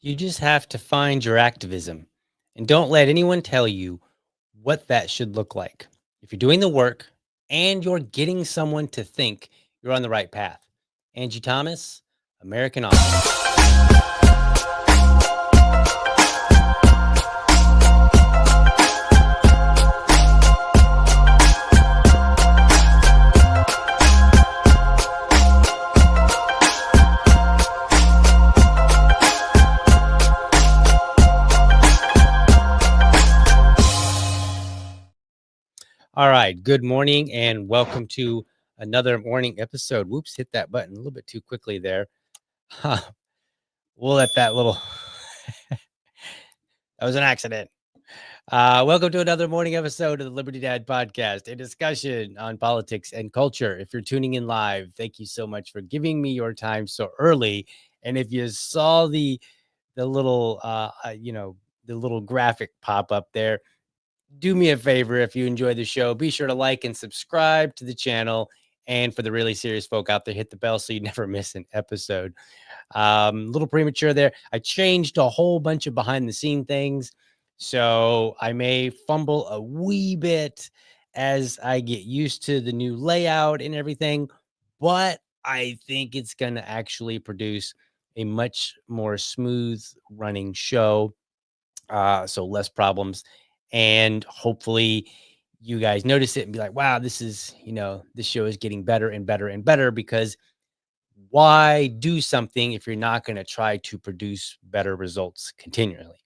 You just have to find your activism and don't let anyone tell you what that should look like. If you're doing the work and you're getting someone to think you're on the right path. Angie Thomas, American author. All right. Good morning and welcome to another morning episode. Whoops, hit that button a little bit too quickly there. Huh, we'll let that little, that was an accident. Welcome to another morning episode of the Liberty Dad podcast, a discussion on politics and culture. If you're tuning in live, thank you so much for giving me your time so early. And if you saw the little, the little graphic pop up there, do me a favor. If you enjoy the show, be sure to like and subscribe to the channel. And for the really serious folk out there, hit the bell so you never miss an episode. A little premature there. I changed a whole bunch of behind the scene things. So I may fumble a wee bit as I get used to the new layout and everything. But I think it's going to actually produce a much more smooth running show. So less problems. And hopefully you guys notice it and be like, wow, this show is getting better and better and better, because why do something if you're not going to try to produce better results continually?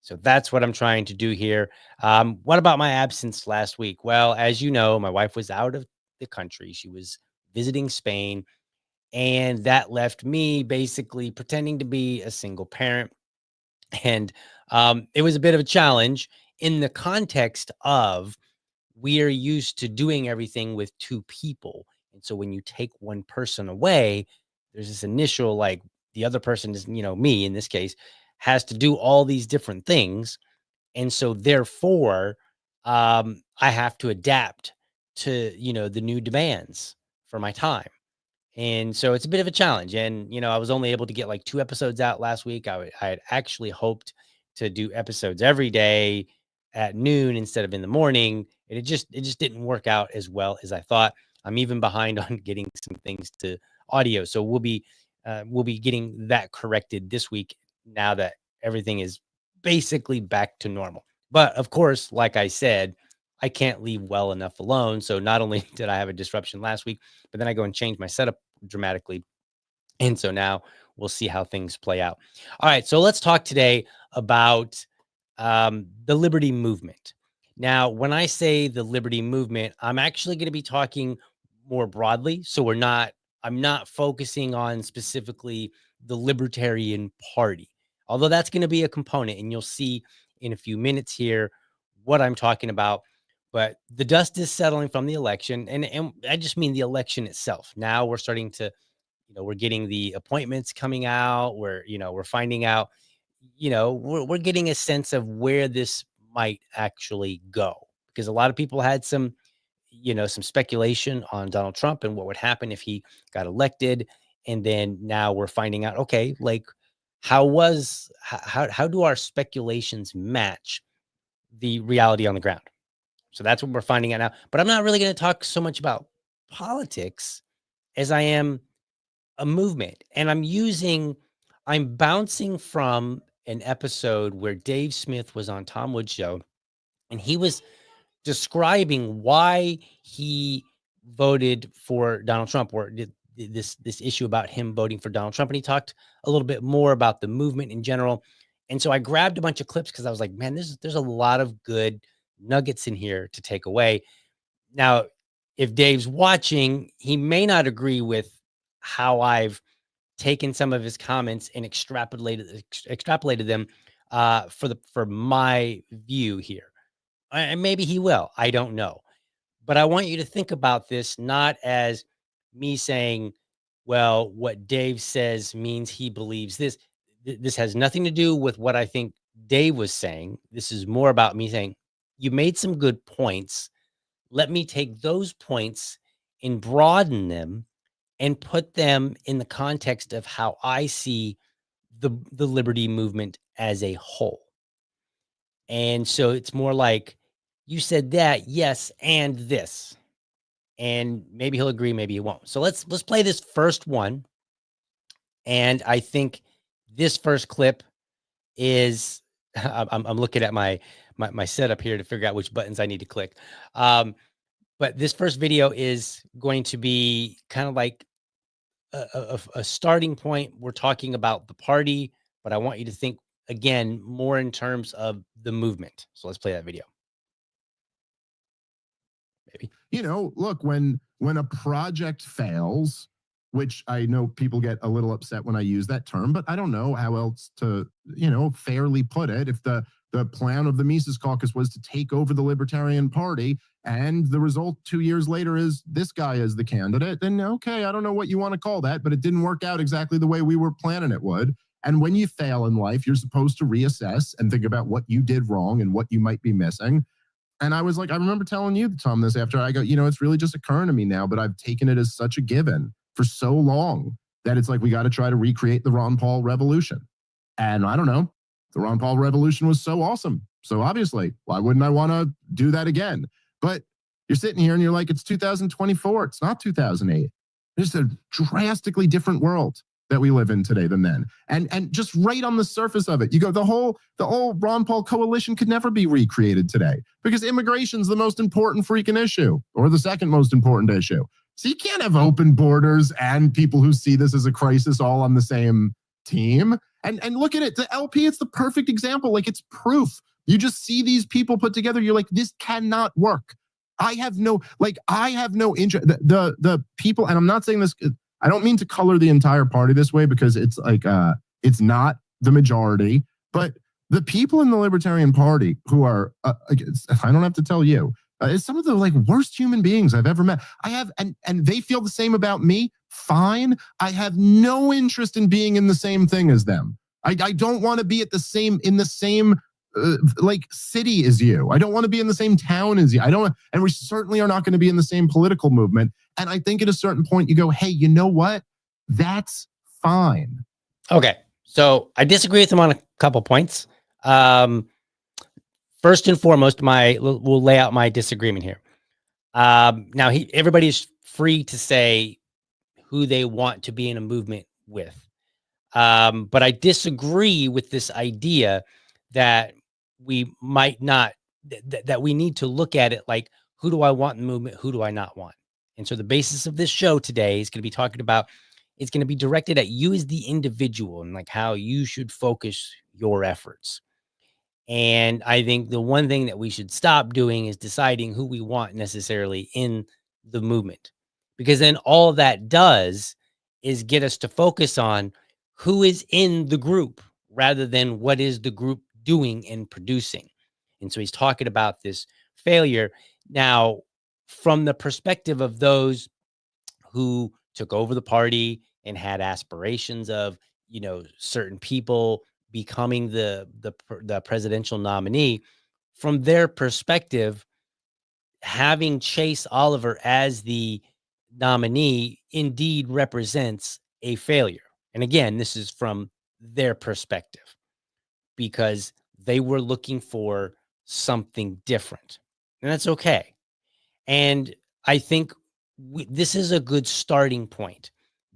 So that's what I'm trying to do here. What about my absence last week? Well, as you know, my wife was out of the country. She was visiting Spain, and that left me basically pretending to be a single parent. And it was a bit of a challenge in the context of we are used to doing everything with two people. And so when you take one person away, there's this initial, like, the other person is, me in this case, has to do all these different things. And so therefore, I have to adapt to, the new demands for my time. And so it's a bit of a challenge. And, I was only able to get like 2 episodes out last week. I had actually hoped to do episodes every day at noon instead of in the morning. And it just didn't work out as well as I thought. I'm even behind on getting some things to audio. So we'll be getting that corrected this week now that everything is basically back to normal. But of course, like I said, I can't leave well enough alone. So not only did I have a disruption last week, but then I go and change my setup dramatically. And so now we'll see how things play out. All right. So let's talk today about the Liberty Movement. Now, when I say the Liberty Movement, I'm actually going to be talking more broadly. So I'm not focusing on specifically the Libertarian Party, although that's going to be a component. And you'll see in a few minutes here what I'm talking about. But the dust is settling from the election. And I just mean the election itself. Now we're starting to, we're getting the appointments coming out. We're finding out, we're getting a sense of where this might actually go, because a lot of people had some speculation on Donald Trump and what would happen if he got elected. And then now we're finding out, okay, like how do our speculations match the reality on the ground? So that's what we're finding out now. But I'm not really going to talk so much about politics as I am a movement. And I'm bouncing from an episode where Dave Smith was on Tom Woods' show, and he was describing why he voted for Donald Trump, or this issue about him voting for Donald Trump. And he talked a little bit more about the movement in general. And so I grabbed a bunch of clips because I was like, man, there's a lot of good nuggets in here to take away. Now, if Dave's watching, he may not agree with how I've taken some of his comments and extrapolated them for my view here. And maybe he will. I don't know. But I want you to think about this not as me saying, well, what Dave says means he believes this. This has nothing to do with what I think Dave was saying. This is more about me saying, you made some good points. Let me take those points and broaden them and put them in the context of how I see the liberty movement as a whole. And so it's more like, you said that, yes, and this. And maybe he'll agree, maybe he won't. So let's play this first one. And I think this first clip is I'm looking at my setup here to figure out which buttons I need to click. But this first video is going to be kind of like a starting point. We're talking about the party, but I want you to think again more in terms of the movement. So let's play that video. Maybe. You know, look, when a project fails, which I know people get a little upset when I use that term, but I don't know how else to, fairly put it. If the plan of the Mises Caucus was to take over the Libertarian Party, and the result 2 years later is this guy is the candidate, then okay, I don't know what you want to call that, but it didn't work out exactly the way we were planning it would. And when you fail in life, you're supposed to reassess and think about what you did wrong and what you might be missing. And I was like, I remember telling you, Tom, this after I go, it's really just occurring to me now, but I've taken it as such a given for so long that it's like, we got to try to recreate the Ron Paul revolution. And I don't know, the Ron Paul revolution was so awesome. So obviously, why wouldn't I want to do that again? But you're sitting here and you're like, it's 2024. It's not 2008. It's a drastically different world that we live in today than then. And just right on the surface of it, you go, the whole Ron Paul coalition could never be recreated today because immigration's the most important freaking issue, or the second most important issue. So you can't have open borders and people who see this as a crisis all on the same team. And look at it, the LP, it's the perfect example. Like, it's proof. You just see these people put together, you're like, this cannot work. I have no interest. The people, and I'm not saying this, I don't mean to color the entire party this way because it's like, it's not the majority, but the people in the Libertarian Party who are, I don't have to tell you, it's some of the like worst human beings I've ever met. I have, and they feel the same about me. Fine. I have no interest in being in the same thing as them. I don't want to be in the same like city as you. I don't want to be in the same town as you. And we certainly are not going to be in the same political movement. And I think at a certain point you go, hey, you know what? That's fine. Okay. So I disagree with him on a couple points. First and foremost, we'll lay out my disagreement here. Now everybody's free to say who they want to be in a movement with. But I disagree with this idea that we might not, that we need to look at it like, who do I want in the movement? Who do I not want? And so the basis of this show today is going to be talking about, it's going to be directed at you as the individual and like how you should focus your efforts. And I think the one thing that we should stop doing is deciding who we want necessarily in the movement, because then all that does is get us to focus on who is in the group rather than what is the group doing and producing. And so he's talking about this failure. Now, from the perspective of those who took over the party and had aspirations of, certain people becoming the presidential nominee, from their perspective, having Chase Oliver as the nominee indeed represents a failure. And again, this is from their perspective because they were looking for something different, and that's okay. And I think this is a good starting point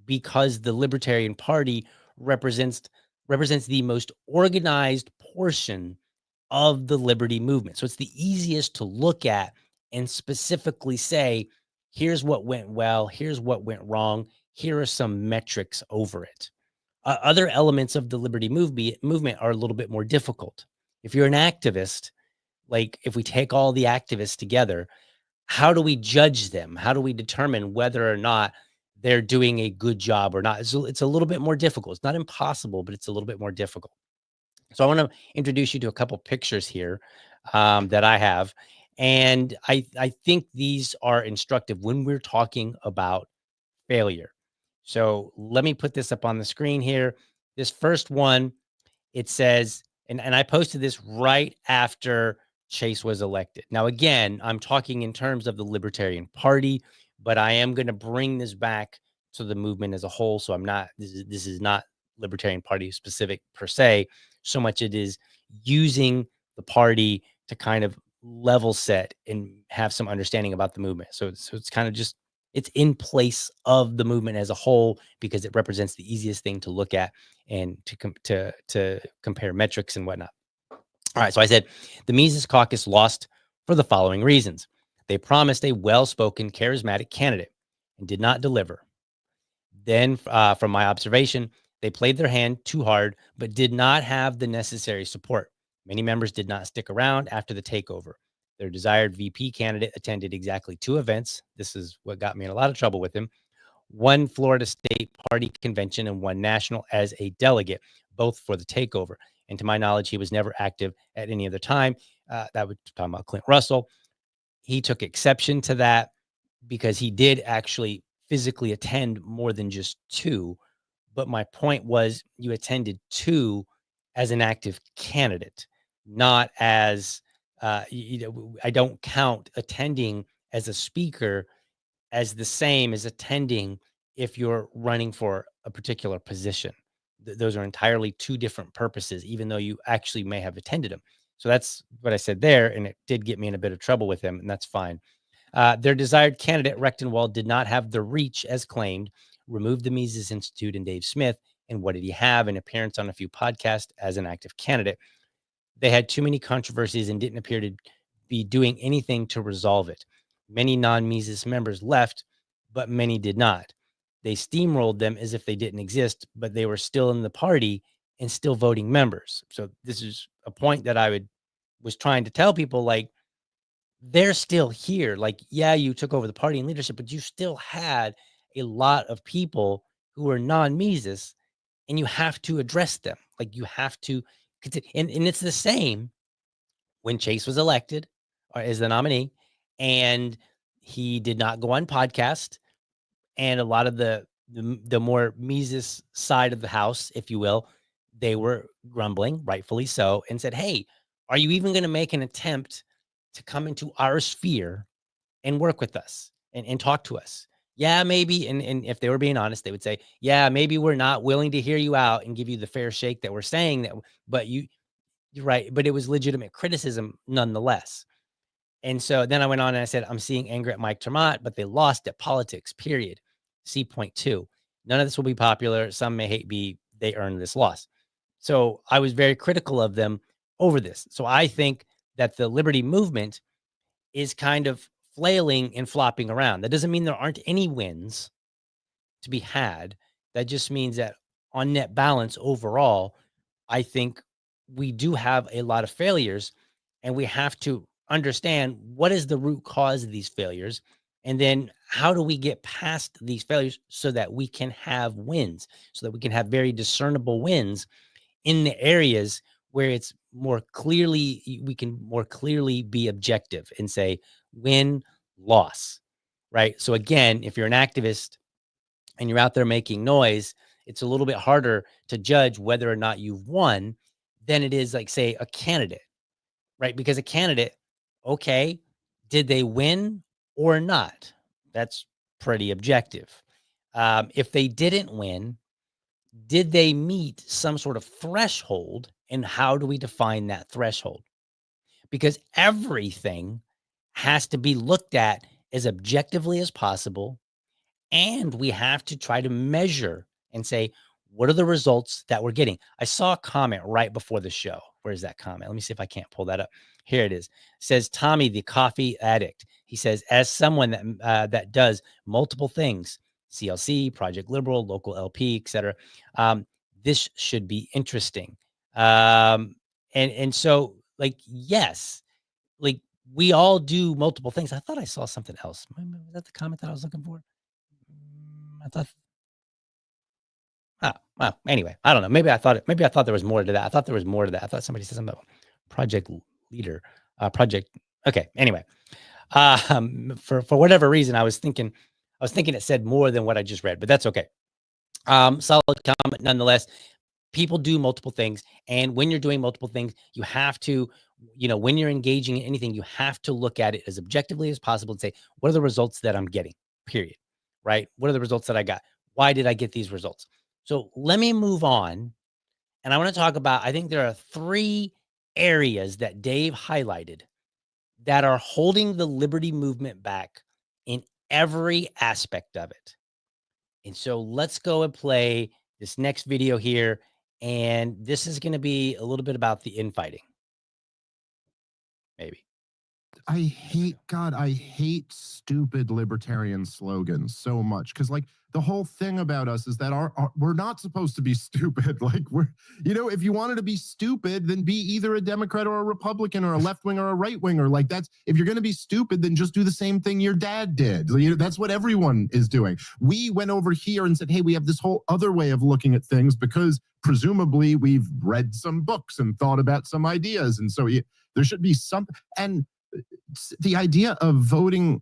because the Libertarian Party represents the most organized portion of the liberty movement. So it's the easiest to look at and specifically say, here's what went well, here's what went wrong, here are some metrics over it. Other elements of the liberty movement are a little bit more difficult. If you're an activist, like if we take all the activists together, how do we judge them? How do we determine whether or not they're doing a good job or not? It's a little bit more difficult. It's not impossible, but it's a little bit more difficult. So I want to introduce you to a couple pictures here that I have. And I think these are instructive when we're talking about failure. So let me put this up on the screen here. This first one, it says, and I posted this right after Chase was elected. Now, again, I'm talking in terms of the Libertarian Party, but I am going to bring this back to the movement as a whole. So I'm not, this is not Libertarian Party specific per se, so much it is using the party to kind of level set and have some understanding about the movement. So it's kind of just, it's in place of the movement as a whole because it represents the easiest thing to look at and to compare metrics and whatnot. All right, so I said the Mises Caucus lost for the following reasons. They promised a well-spoken, charismatic candidate and did not deliver. Then, from my observation, they played their hand too hard, but did not have the necessary support. Many members did not stick around after the takeover. Their desired VP candidate attended exactly 2 events. This is what got me in a lot of trouble with him. One Florida State Party convention and one national as a delegate, both for the takeover. And to my knowledge, he was never active at any other time. That was talking about Clint Russell. He took exception to that because he did actually physically attend more than just 2. But my point was you attended 2 as an active candidate, not as, I don't count attending as a speaker as the same as attending if you're running for a particular position. Those are entirely 2 different purposes, even though you actually may have attended them. So that's what I said there, and it did get me in a bit of trouble with him, and that's fine. Their desired candidate, Rechtenwald, did not have the reach as claimed, removed the Mises Institute and Dave Smith, and what did he have? An appearance on a few podcasts as an active candidate. They had too many controversies and didn't appear to be doing anything to resolve it. Many non-Mises members left, but many did not. They steamrolled them as if they didn't exist, but they were still in the party and still voting members. So this is a point that I was trying to tell people, like, they're still here. Like, yeah, you took over the party and leadership, but you still had a lot of people who were non-Mises, and you have to address them. Like, you have to, and it's the same when Chase was elected as the nominee, and he did not go on podcast, and a lot of the more Mises side of the house, if you will, they were grumbling, rightfully so, and said, "Hey, are you even going to make an attempt to come into our sphere and work with us and talk to us?" Yeah, maybe. And if they were being honest, they would say, "Yeah, maybe we're not willing to hear you out and give you the fair shake that we're saying that, but you're right." But it was legitimate criticism nonetheless. And so then I went on and I said, "I'm seeing anger at Mike Tremont, but they lost at politics, period. See point 2. None of this will be popular. Some may hate me. They earned this loss." So I was very critical of them over this. So I think that the Liberty movement is kind of flailing and flopping around. That doesn't mean there aren't any wins to be had. That just means that on net balance overall, I think we do have a lot of failures, and we have to understand what is the root cause of these failures. And then how do we get past these failures so that we can have wins, so that we can have very discernible wins in the areas where it's more clearly, we can more clearly be objective and say win, loss, right? So again, if you're an activist and you're out there making noise, it's a little bit harder to judge whether or not you've won than it is, like, say, a candidate, right? Because a candidate, okay, did they win or not? That's pretty objective. If they didn't win, did they meet some sort of threshold? And how do we define that threshold? Because everything has to be looked at as objectively as possible. And we have to try to measure and say, what are the results that we're getting? I saw a comment right before the show. Where's that comment? Let me see if I can't pull that up. Here it is. It says Tommy, the coffee addict. He says, as someone that does multiple things, CLC, Project Liberal, local LP, etc., this should be interesting. And so, like, yes, like, we all do multiple things. I thought I saw something else. Was that the comment that I was looking for? I thought, well, anyway, I don't know. Maybe I thought there was more to that. I thought there was more to that. I thought somebody said something about project leader, project. Okay. Anyway, for whatever reason, I was thinking it said more than what I just read, but that's okay. Solid comment nonetheless. People do multiple things. And when you're doing multiple things, you have to, when you're engaging in anything, you have to look at it as objectively as possible and say, what are the results that I'm getting? Period. Right? What are the results that I got? Why did I get these results? So let me move on. And I want to talk about, I think there are 3 areas that Dave highlighted that are holding the liberty movement back in every aspect of it. And so let's go and play this next video here. And this is going to be a little bit about the infighting. Maybe. I hate stupid libertarian slogans so much because, like, the whole thing about us is that we're not supposed to be stupid. Like, if you wanted to be stupid, then be either a Democrat or a Republican or a left wing or a right winger. Like, if you're going to be stupid, then just do the same thing your dad did. That's what everyone is doing. We went over here and said, hey, we have this whole other way of looking at things because presumably we've read some books and thought about some ideas. And so there should be something. And the idea of voting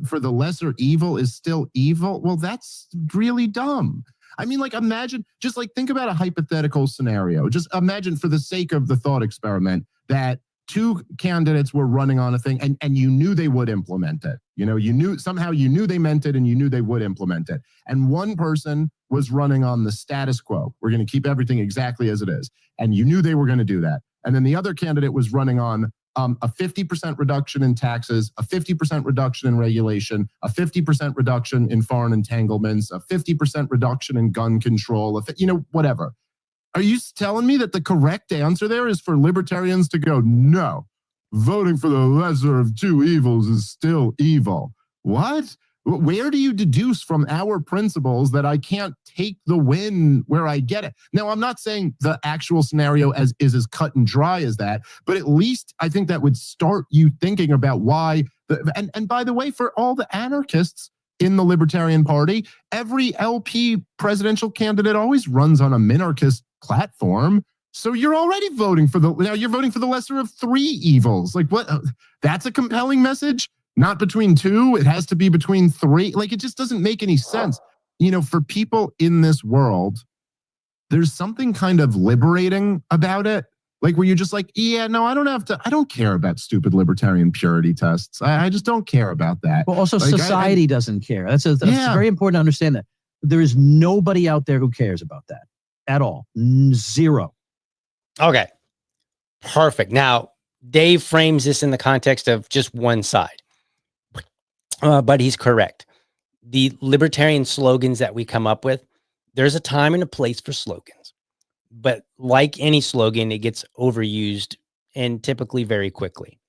for the lesser evil is still evil. Well, that's really dumb. I mean, like, think about a hypothetical scenario. Just imagine, for the sake of the thought experiment, that 2 candidates were running on a thing and you knew they would implement it. You knew they meant it and you knew they would implement it. And one person was running on the status quo. We're going to keep everything exactly as it is. And you knew they were going to do that. And then the other candidate was running on a 50% reduction in taxes, a 50% reduction in regulation, a 50% reduction in foreign entanglements, a 50% reduction in gun control, whatever. Are you telling me that the correct answer there is for libertarians to go, no, voting for the lesser of 2 evils is still evil? What? Where do you deduce from our principles that I can't take the win where I get it? Now, I'm not saying the actual scenario is as cut and dry as that, but at least I think that would start you thinking about why. And by the way, for all the anarchists in the Libertarian Party, every LP presidential candidate always runs on a minarchist platform. So you're already voting for the lesser of 3 evils. Like, what? That's a compelling message. Not between 2, it has to be between 3. Like, it just doesn't make any sense. For people in this world, there's something kind of liberating about it. Like, where you're just like, yeah, no, I don't care about stupid libertarian purity tests. I just don't care about that. Well, also society doesn't care. That's very important to understand that. There is nobody out there who cares about that at all. 0. Okay. Perfect. Now, Dave frames this in the context of just one side. But he's correct. The libertarian slogans that we come up with, there's a time and a place for slogans. But like any slogan, it gets overused and typically very quickly.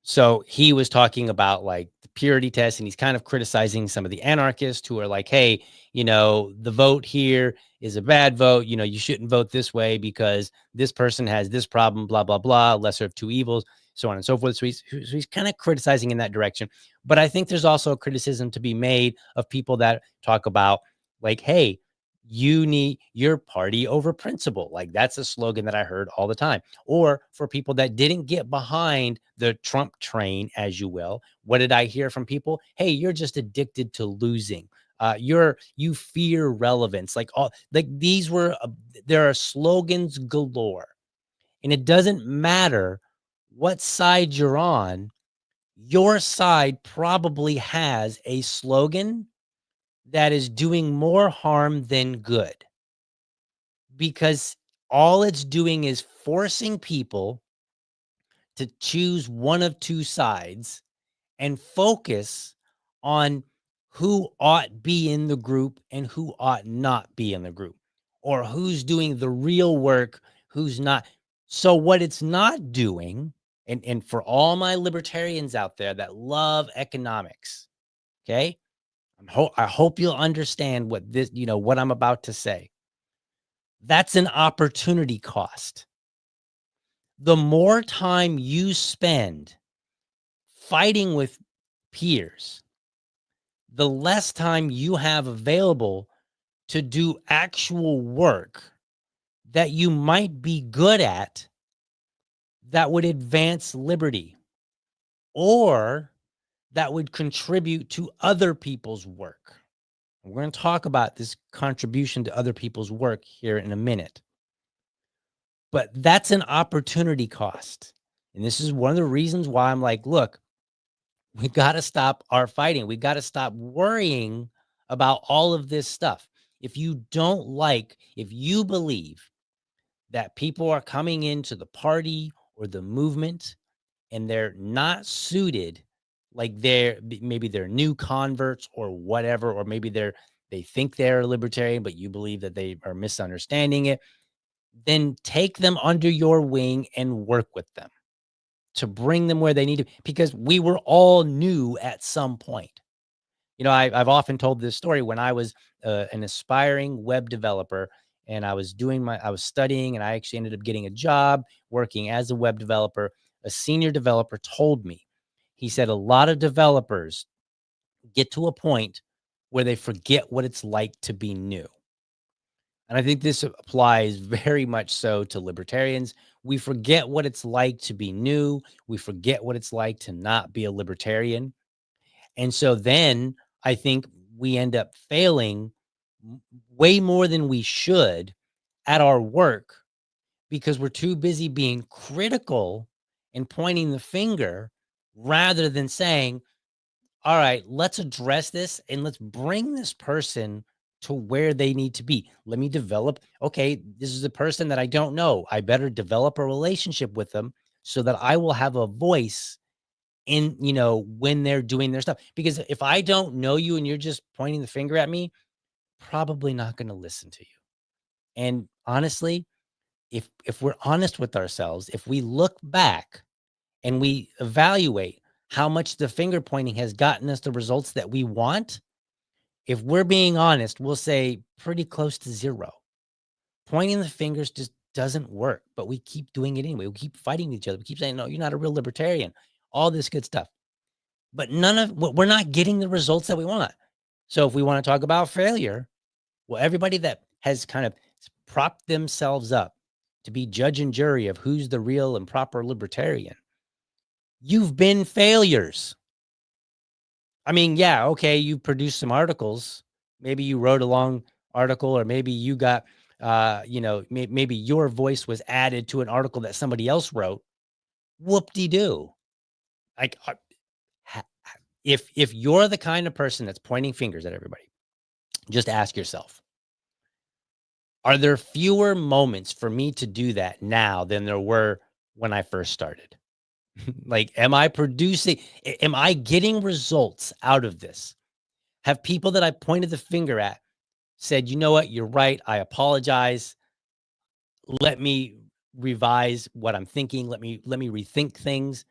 So he was talking about like the purity test, and he's kind of criticizing some of the anarchists who are like, hey, the vote here is a bad vote. You shouldn't vote this way because this person has this problem, blah, blah, blah, lesser of 2 evils, so on and so forth. So he's kind of criticizing in that direction. But I think there's also a criticism to be made of people that talk about like, hey, you need your party over principle. Like, that's a slogan that I heard all the time. Or for people that didn't get behind the Trump train, as you will, what did I hear from people? Hey, you're just addicted to losing. You fear relevance. There are slogans galore. And it doesn't matter what side you're on. Your side probably has a slogan that is doing more harm than good, because all it's doing is forcing people to choose one of 2 sides and focus on who ought be in the group and who ought not be in the group, or who's doing the real work, who's not. So what it's not doing, and for all my libertarians out there that love economics, okay, I hope you'll understand what I'm about to say. That's an opportunity cost. The more time you spend fighting with peers, the less time you have available to do actual work that you might be good at that would advance liberty or that would contribute to other people's work. We're going to talk about this contribution to other people's work here in a minute. But that's an opportunity cost. And this is one of the reasons why I'm like, look, we got to stop our fighting. We got to stop worrying about all of this stuff. If you don't like, if you believe that people are coming into the party or the movement and they're not suited, like maybe they're new converts or whatever, or maybe they think they're a libertarian, but you believe that they are misunderstanding it, then take them under your wing and work with them to bring them where they need to, because we were all new at some point. You know, I've often told this story when I was an aspiring web developer and I was studying, and I actually ended up getting a job working as a web developer. A senior developer told me, he said, a lot of developers get to a point where they forget what it's like to be new. And I think this applies very much so to libertarians. We forget what it's like to be new. We forget what it's like to not be a libertarian. And so then I think we end up failing way more than we should at our work because we're too busy being critical and pointing the finger rather than saying, all right, let's address this and let's bring this person to where they need to be. Let me develop. Okay, this is a person that I don't know. I better develop a relationship with them so that I will have a voice in, when they're doing their stuff. Because if I don't know you and you're just pointing the finger at me, probably not going to listen to you. And honestly, if we're honest with ourselves, if we look back and we evaluate how much the finger pointing has gotten us the results that we want, if we're being honest, we'll say pretty close to zero. Pointing the fingers just doesn't work, but we keep doing it anyway. We keep fighting each other. We keep saying, no, you're not a real libertarian, all this good stuff. But we're not getting the results that we want. So if we want to talk about failure, well, everybody that has kind of propped themselves up to be judge and jury of who's the real and proper libertarian, you've been failures. I mean, yeah, okay, you produced some articles. Maybe you wrote a long article, or maybe you got, maybe your voice was added to an article that somebody else wrote. Whoop-de-doo. Like, if you're the kind of person that's pointing fingers at everybody, just ask yourself, are there fewer moments for me to do that now than there were when I first started? Like, am I getting results out of this? Have people that I pointed the finger at said, you know what, you're right, I apologize. Let me revise what I'm thinking. Let me rethink things.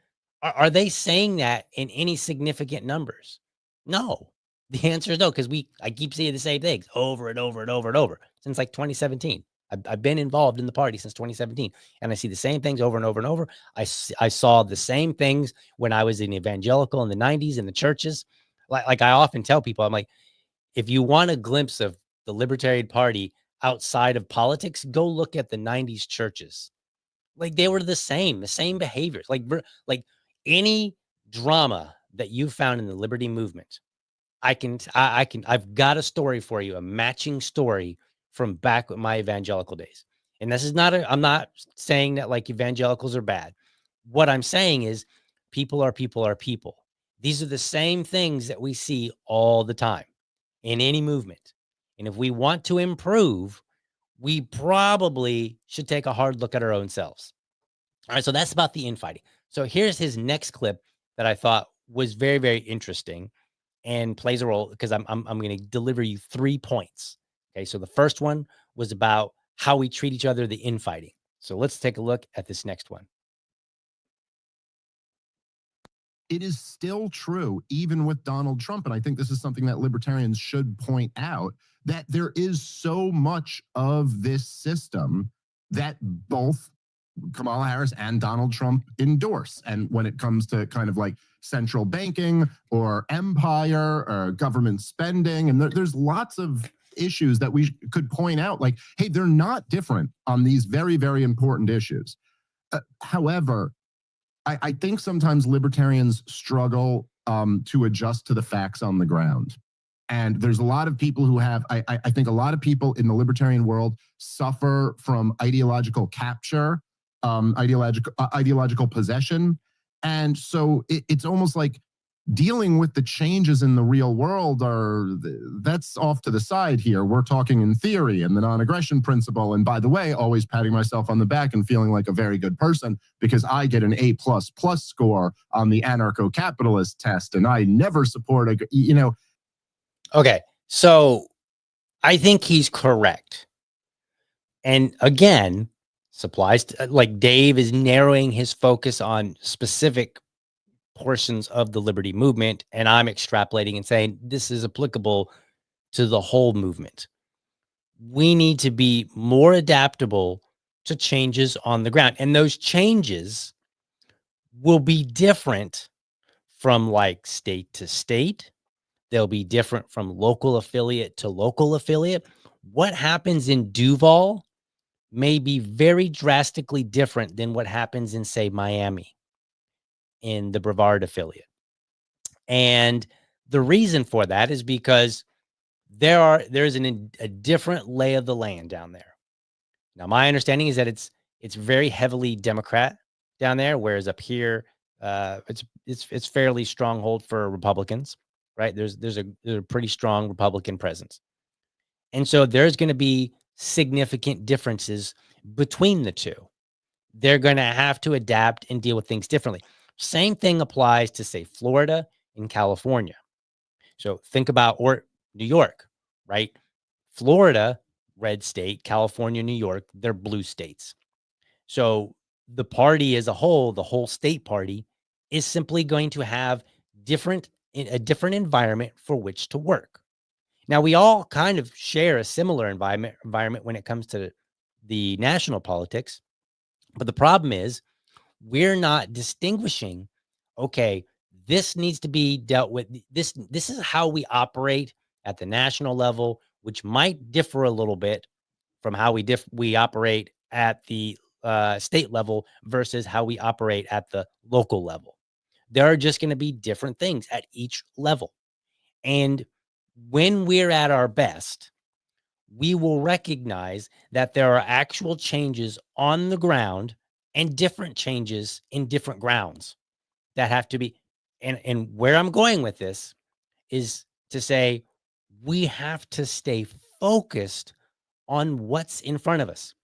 Are they saying that in any significant numbers? No. The answer is no, because I keep seeing the same things over and over and over and over since like 2017. I've been involved in the party since 2017, and I see the same things over and over and over. I saw the same things when I was in evangelical in the 90s in the churches. Like I often tell people, I'm like, if you want a glimpse of the Libertarian Party outside of politics, go look at the 90s churches. Like they were the same behaviors. Like any drama that you found in the liberty movement, I've got a story for you, a matching story from back with my evangelical days. And this is I'm not saying that like evangelicals are bad. What I'm saying is people are people. These are the same things that we see all the time in any movement. And if we want to improve, we probably should take a hard look at our own selves. All right, so that's about the infighting. So here's his next clip that I thought was very, very interesting and plays a role because I'm going to deliver you 3 points. Okay, so the first one was about how we treat each other, the infighting. So let's take a look at this next one. It is still true, even with Donald Trump, and I think this is something that libertarians should point out, that there is so much of this system that both Kamala Harris and Donald Trump endorse. And when it comes to kind of like central banking or empire or government spending, and there's lots of issues that we could point out, like, hey, they're not different on these very, very important issues. However, I think sometimes libertarians struggle to adjust to the facts on the ground. And there's a lot of people who have, I think a lot of people in the libertarian world suffer from ideological capture, ideological possession. And so it's almost like dealing with the changes in the real world that's off to the side here. We're talking in theory and the non-aggression principle. And by the way, always patting myself on the back and feeling like a very good person because I get an A++ score on the anarcho-capitalist test, and I never support Okay, so I think he's correct. And again, supplies to, like Dave is narrowing his focus on specific portions of the liberty movement, and I'm extrapolating and saying this is applicable to the whole movement. We need to be more adaptable to changes on the ground, and those changes will be different from like state to state. They'll be different from local affiliate to local affiliate. What happens in Duval may be very drastically different than what happens in, say, Miami in the Brevard affiliate. And the reason for that is because there's a different lay of the land down there. Now, my understanding is that it's very heavily Democrat down there, whereas up here, it's fairly stronghold for Republicans, right? There's a pretty strong Republican presence. And so there's going to be significant differences between the two. They're going to have to adapt and deal with things differently. Same thing applies to, say, Florida and California. So think about, or New York, right? Florida, red state, California, New York, they're blue states. So the party as a whole, the whole state party, is simply going to have a different environment for which to work. Now, we all kind of share a similar environment when it comes to the national politics. But the problem is we're not distinguishing, okay, this needs to be dealt with. This is how we operate at the national level, which might differ a little bit from how we operate at the state level versus how we operate at the local level. There are just going to be different things at each level. And when we're at our best, we will recognize that there are actual changes on the ground and different changes in different grounds that have to be. And where I'm going with this is to say we have to stay focused on what's in front of us.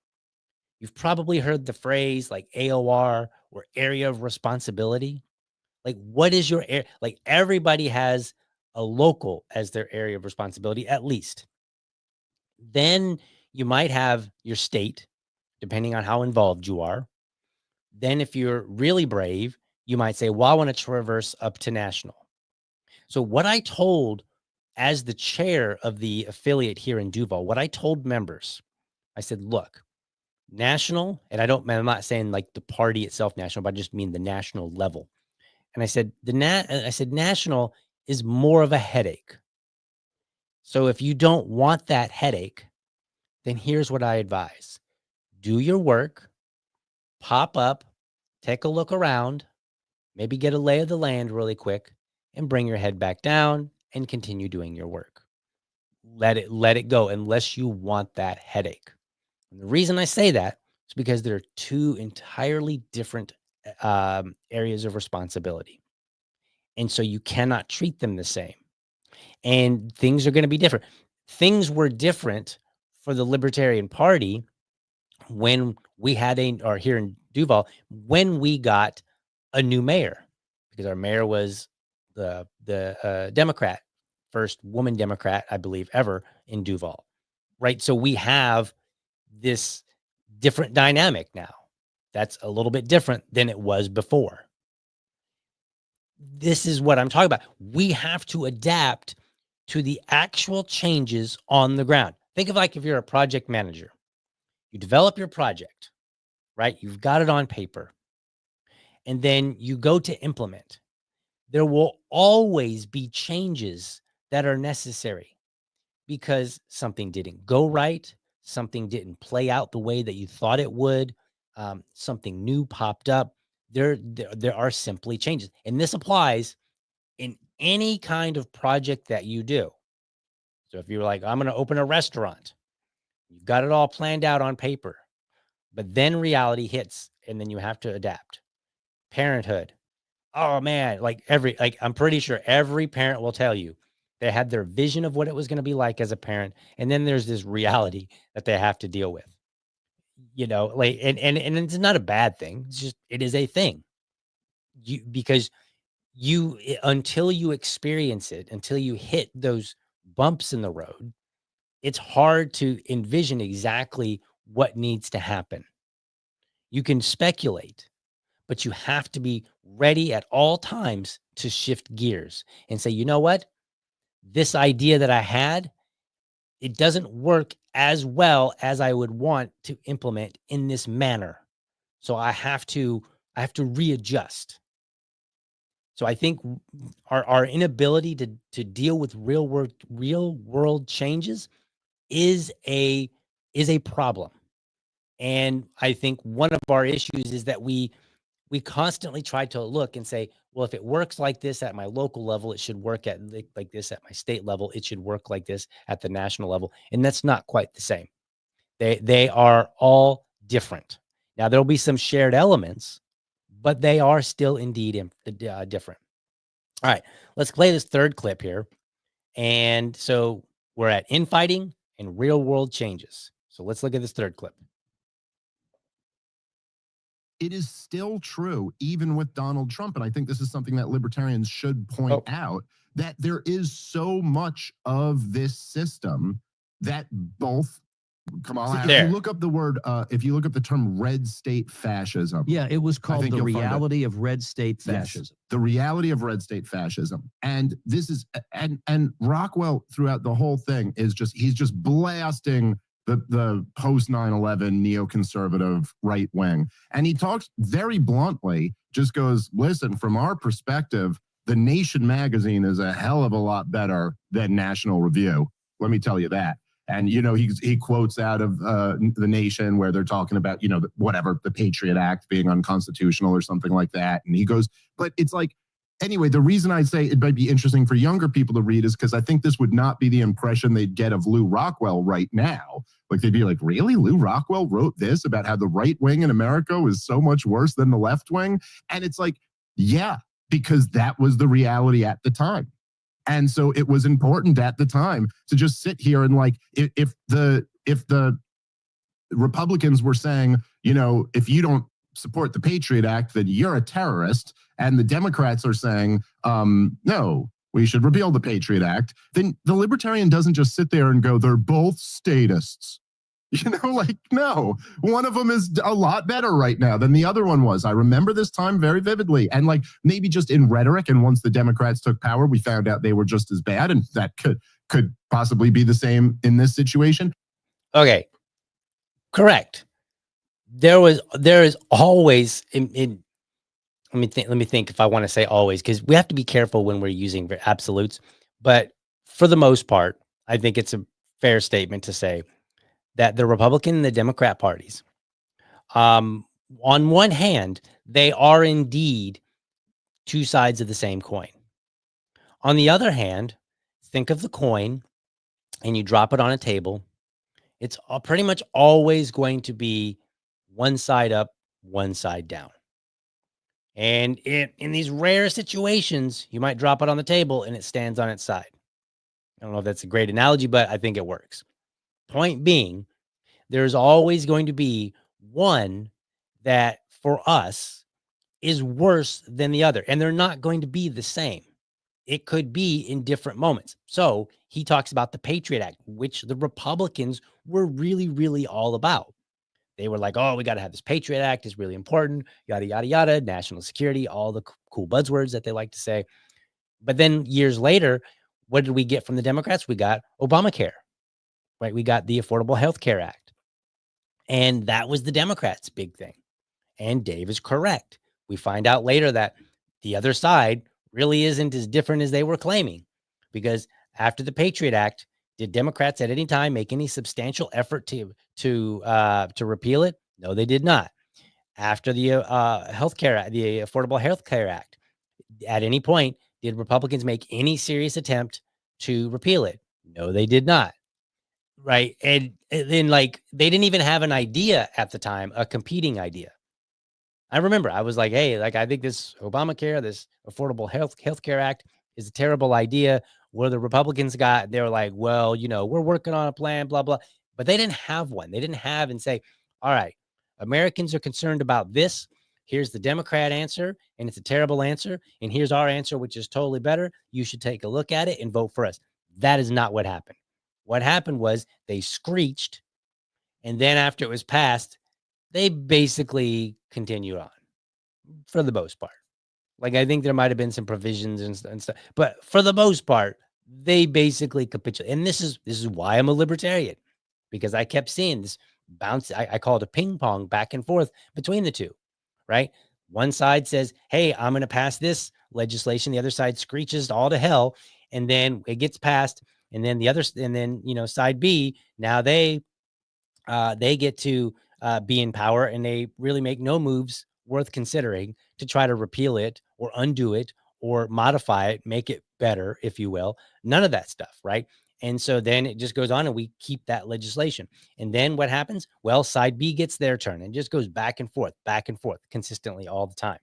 You've probably heard the phrase like AOR, or area of responsibility. Like, what is your area? Like, everybody has a local as their area of responsibility, at least. Then you might have your state, depending on how involved you are. Then if you're really brave, you might say, well, I want to traverse up to national. So what I told, as the chair of the affiliate here in Duval, what I told members, I said, look, national, and I'm not saying like the party itself national, but I just mean the national level. And I said, national is more of a headache. So if you don't want that headache, then here's what I advise. Do your work, pop up, take a look around, maybe get a lay of the land really quick, and bring your head back down and continue doing your work. Let it go unless you want that headache. And the reason I say that is because there are two entirely different areas of responsibility. And so you cannot treat them the same. And things are going to be different. Things were different for the Libertarian Party when we had or here in Duval, when we got a new mayor, because our mayor was the Democrat, first woman Democrat, I believe, ever in Duval, right? So we have this different dynamic now. That's a little bit different than it was before. This is what I'm talking about. We have to adapt to the actual changes on the ground. Think of like if you're a project manager, you develop your project, right? You've got it on paper, and then you go to implement. There will always be changes that are necessary because something didn't go right, something didn't play out the way that you thought it would, something new popped up. There are simply changes, and this applies in any kind of project that you do. So if you're like, I'm going to open a restaurant, you've got it all planned out on paper, but then reality hits and then you have to adapt. Parenthood, Oh man, like I'm pretty sure every parent will tell you they had their vision of what it was going to be like as a parent, and then there's this reality that they have to deal with. Like and it's not a bad thing. It's just it is a thing. Because until you experience it, until you hit those bumps in the road, it's hard to envision exactly what needs to happen. You can speculate, but you have to be ready at all times to shift gears and say, you know what? This idea that I had, it doesn't work as well as I would want to implement in this manner. So I have to readjust. So I think our inability to deal with real world changes is a problem. And I think one of our issues is that we constantly try to look and say, well, if it works like this at my local level, it should work at like this at my state level. It should work like this at the national level. And that's not quite the same. They are all different. Now, there'll be some shared elements, but they are still indeed different. All right, let's play this third clip here. And so we're at infighting and real world changes. So let's look at this third clip. It is still true, even with Donald Trump. And I think this is something that libertarians should point out, that there is so much of this system that both Kamala, if you look up the word, if you look up the term red state fascism. Yeah, it was called the reality of red state fascism. Yes, the reality of red state fascism. And this is, and Rockwell throughout the whole thing is he's just blasting the post 9/11 neoconservative right wing. And he talks very bluntly, just goes, listen, from our perspective, The Nation magazine is a hell of a lot better than National Review. Let me tell you that. And, he quotes out of The Nation where they're talking about, the Patriot Act being unconstitutional or something like that. And he goes, but it's like, anyway, the reason I say it might be interesting for younger people to read is because I think this would not be the impression they'd get of Lew Rockwell right now. Like, they'd be like, really? Lew Rockwell wrote this about how the right wing in America was so much worse than the left wing? And it's like, yeah, because that was the reality at the time. And so it was important at the time to just sit here and like, if the Republicans were saying, if you don't support the Patriot Act, then you're a terrorist, and the Democrats are saying, no, we should repeal the Patriot Act, then the libertarian doesn't just sit there and go, they're both statists. No, one of them is a lot better right now than the other one was. I remember this time very vividly. And like maybe just in rhetoric, and once the Democrats took power, we found out they were just as bad, and that could possibly be the same in this situation. Okay, correct. There is always let me think if I want to say always, because we have to be careful when we're using absolutes. But for the most part, I think it's a fair statement to say that the Republican and the Democrat parties, on one hand, they are indeed two sides of the same coin. On the other hand, think of the coin and you drop it on a table. It's pretty much always going to be one side up, one side down. And in these rare situations, you might drop it on the table and it stands on its side. I don't know if that's a great analogy, but I think it works. Point being, there's always going to be one that for us is worse than the other, and they're not going to be the same. It could be in different moments. So he talks about the Patriot Act, which the Republicans were really, really all about. They were like, oh, we got to have this Patriot Act. It's really important, yada, yada, yada, national security, all the cool buzzwords that they like to say. But then years later, what did we get from the Democrats? We got Obamacare, right? We got the Affordable Health Care Act. And that was the Democrats' big thing. And Dave is correct. We find out later that the other side really isn't as different as they were claiming, because after the Patriot Act, did Democrats at any time make any substantial effort to repeal it? No, they did not. After the the Affordable Health Care Act, at any point, did Republicans make any serious attempt to repeal it? No, they did not. Right. And then, like, they didn't even have an idea at the time, a competing idea. I remember I was like, hey, like, I think this Obamacare, this Affordable Healthcare Act is a terrible idea. Where the Republicans they were like, well, we're working on a plan, blah, blah. But they didn't have one. They didn't have and say, all right, Americans are concerned about this. Here's the Democrat answer, and it's a terrible answer. And here's our answer, which is totally better. You should take a look at it and vote for us. That is not what happened. What happened was they screeched. And then after it was passed, they basically continued on for the most part. Like, I think there might have been some provisions and stuff, but for the most part, they basically capitulated. And this is why I'm a libertarian, because I kept seeing this bounce. I call it a ping pong back and forth between the two, right? One side says, hey, I'm going to pass this legislation. The other side screeches all to hell. And then it gets passed. And then side B, now they get to be in power, and they really make no moves worth considering to try to repeal it or undo it or modify it, make it better, if you will. None of that stuff, right? And so then it just goes on, and we keep that legislation. And then what happens? Well, side B gets their turn, and just goes back and forth consistently all the time.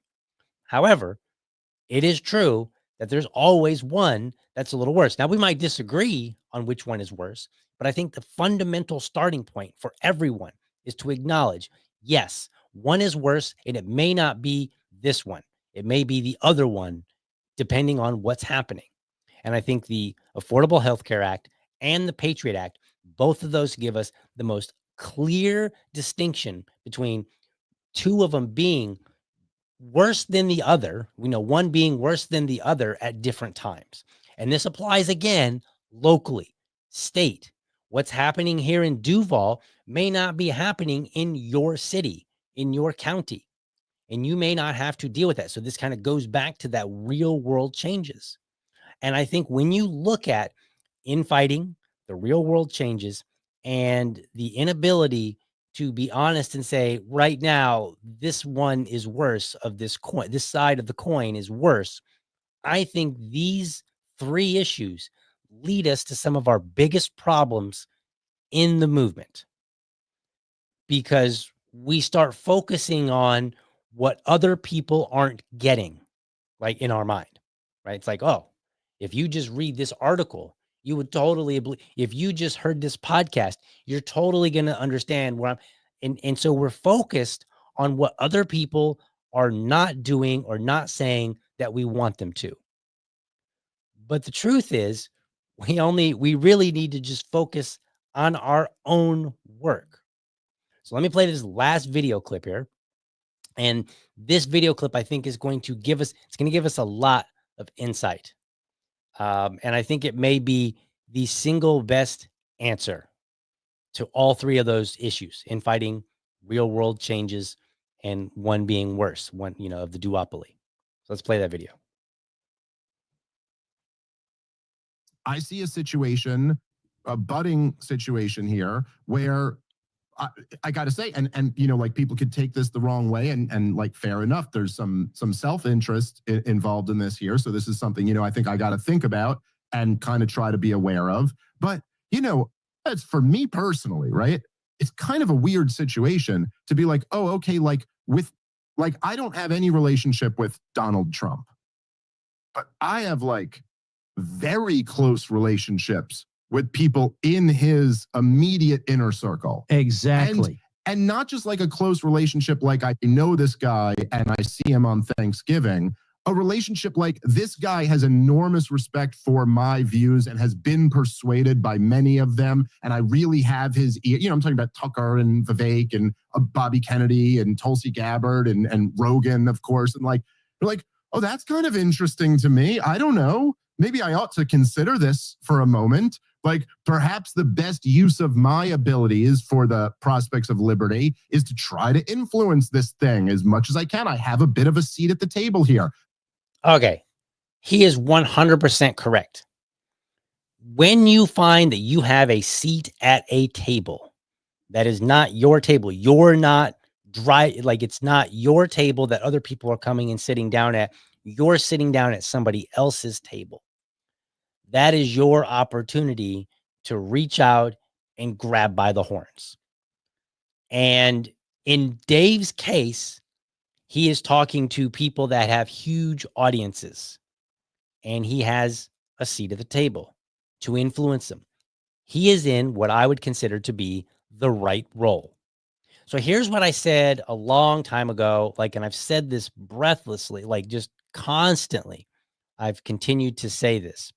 However, it is true that there's always one that's a little worse. Now, we might disagree on which one is worse, but I think the fundamental starting point for everyone is to acknowledge, yes, one is worse, and it may not be this one. It may be the other one, depending on what's happening. And I think the Affordable Health Care Act and the Patriot Act, both of those give us the most clear distinction between two of them being worse than the other. We know one being worse than the other at different times. And this applies again locally, state. What's happening here in Duval may not be happening in your city, in your county, and you may not have to deal with that. So this kind of goes back to that real world changes. And I think when you look at infighting, the real world changes, and the inability to be honest and say, right now, this one is worse of this coin, this side of the coin is worse. I think these three issues lead us to some of our biggest problems in the movement, because we start focusing on what other people aren't getting, like in our mind, right? It's like, oh, if you just read this article, you would totally, if you just heard this podcast, you're totally going to understand where and so we're focused on what other people are not doing or not saying that we want them to. But the truth is, we really need to just focus on our own work. So let me play this last video clip here. And this video clip, I think, is going to give us a lot of insight. And I think it may be the single best answer to all three of those issues: infighting, real world changes, and one being worse, one, of the duopoly. So let's play that video. I see a situation, a budding situation here where I got to say, and like, people could take this the wrong way, and like, fair enough. There's some self-interest involved in this here. So this is something, I think I got to think about and kind of try to be aware of. But, as for me personally, right, it's kind of a weird situation to be like, oh, okay, like I don't have any relationship with Donald Trump, but I have like very close relationships with people in his immediate inner circle. Exactly. And not just like a close relationship, like I know this guy and I see him on Thanksgiving. A relationship like, this guy has enormous respect for my views and has been persuaded by many of them. And I really have his ear. I'm talking about Tucker and Vivek and Bobby Kennedy and Tulsi Gabbard and Rogan, of course. And like, they're like, oh, that's kind of interesting to me. I don't know. Maybe I ought to consider this for a moment. Like, perhaps the best use of my abilities for the prospects of liberty is to try to influence this thing as much as I can. I have a bit of a seat at the table here. Okay. He is 100% correct. When you find that you have a seat at a table that is not your table, you're not like, it's not your table that other people are coming and sitting down at, you're sitting down at somebody else's table. That is your opportunity to reach out and grab by the horns. And in Dave's case, He is talking to people that have huge audiences, and he has a seat at the table to influence them. He is in what I would consider to be the right role. So here's what I said a long time ago, and I've said this breathlessly, just constantly. I've continued to say this.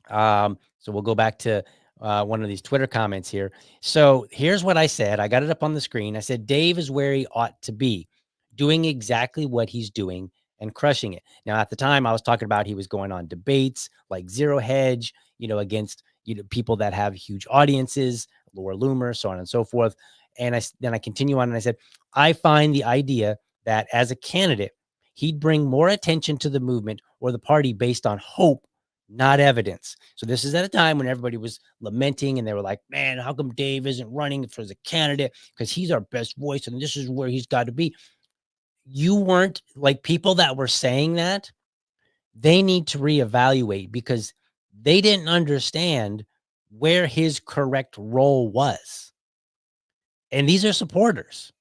So we'll go back to one of these Twitter comments here. So here's what I said. I got it up on the screen. I said, Dave is where he ought to be, doing exactly what he's doing and crushing it. Now, at the time, I was talking about he was going on debates like Zero Hedge, against people that have huge audiences, Laura Loomer, so on and so forth. And then I continue on and I said, I find the idea that as a candidate, he'd bring more attention to the movement or the party based on hope, not evidence. So this is at a time when everybody was lamenting and they were like, man, how come Dave isn't running for the candidate? Because he's our best voice and this is where he's got to be. You weren't people that were saying that. They need to reevaluate because they didn't understand where his correct role was. And these are supporters.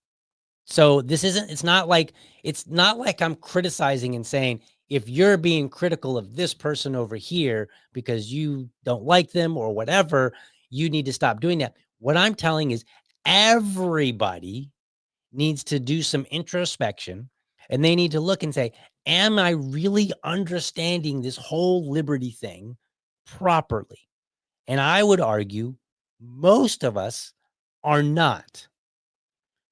So it's not like I'm criticizing and saying, if you're being critical of this person over here because you don't like them or whatever, you need to stop doing that. What I'm telling is everybody needs to do some introspection and they need to look and say, am I really understanding this whole liberty thing properly? And I would argue most of us are not,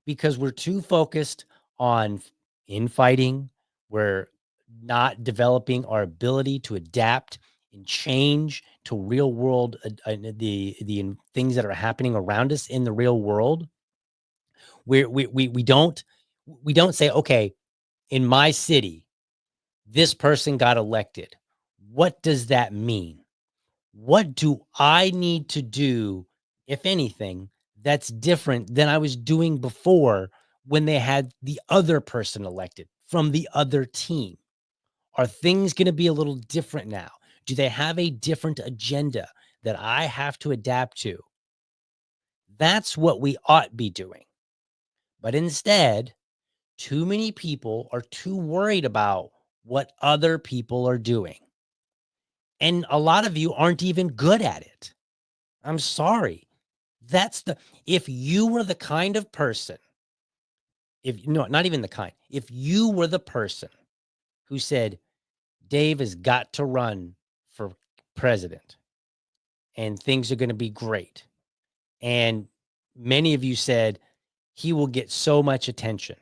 because we're too focused on infighting. We're not developing our ability to adapt and change to real world, the things that are happening around us in the real world. We don't say, okay, in my city, this person got elected. What does that mean? What do I need to do, if anything, that's different than I was doing before when they had the other person elected from the other team? Are things going to be a little different now? Do they have a different agenda that I have to adapt to? That's what we ought be doing. But instead, too many people are too worried about what other people are doing. And a lot of you aren't even good at it. I'm sorry. If you were the kind of person, not even the kind, if you were the person who said, Dave has got to run for president and things are going to be great. And many of you said he will get so much attention.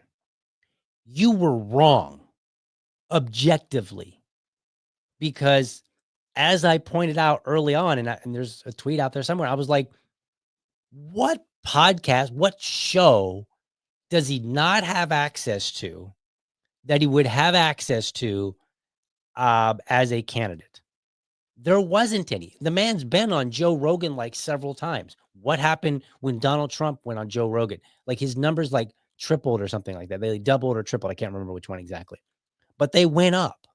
You were wrong objectively, because as I pointed out early on, and there's a tweet out there somewhere, I was like, what podcast, what show does he not have access to that he would have access to as a candidate? There wasn't any. The man's been on Joe Rogan several times. What happened when Donald Trump went on Joe Rogan? His numbers tripled or something like that. They doubled or tripled. I can't remember which one exactly, but they went up,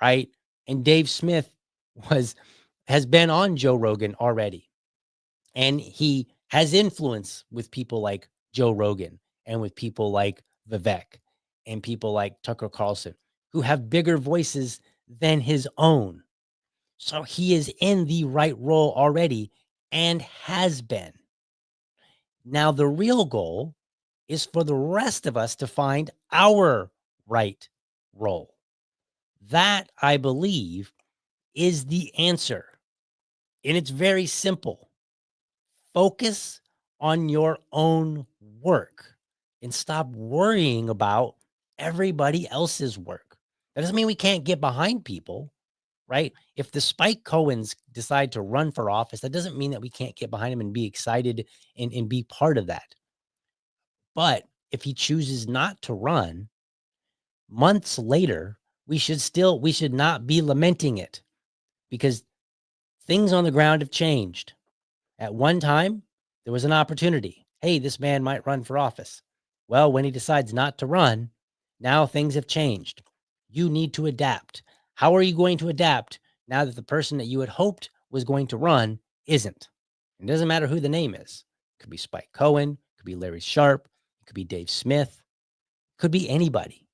right? And Dave Smith has been on Joe Rogan already. And he has influence with people like Joe Rogan and with people like Vivek and people like Tucker Carlson, who have bigger voices than his own. So he is in the right role already and has been. Now, the real goal is for the rest of us to find our right role. That, I believe, is the answer. And it's very simple. Focus on your own work and stop worrying about everybody else's work. That doesn't mean we can't get behind people, right? If the Spike Cohens decide to run for office, that doesn't mean that we can't get behind him and be excited and be part of that. But if he chooses not to run, months later, we should not be lamenting it, because things on the ground have changed. At one time, there was an opportunity. Hey, this man might run for office. Well, when he decides not to run, now things have changed. You need to adapt. How are you going to adapt now that the person that you had hoped was going to run isn't? It doesn't matter who the name is. It could be Spike Cohen, it could be Larry Sharpe, it could be Dave Smith, it could be anybody.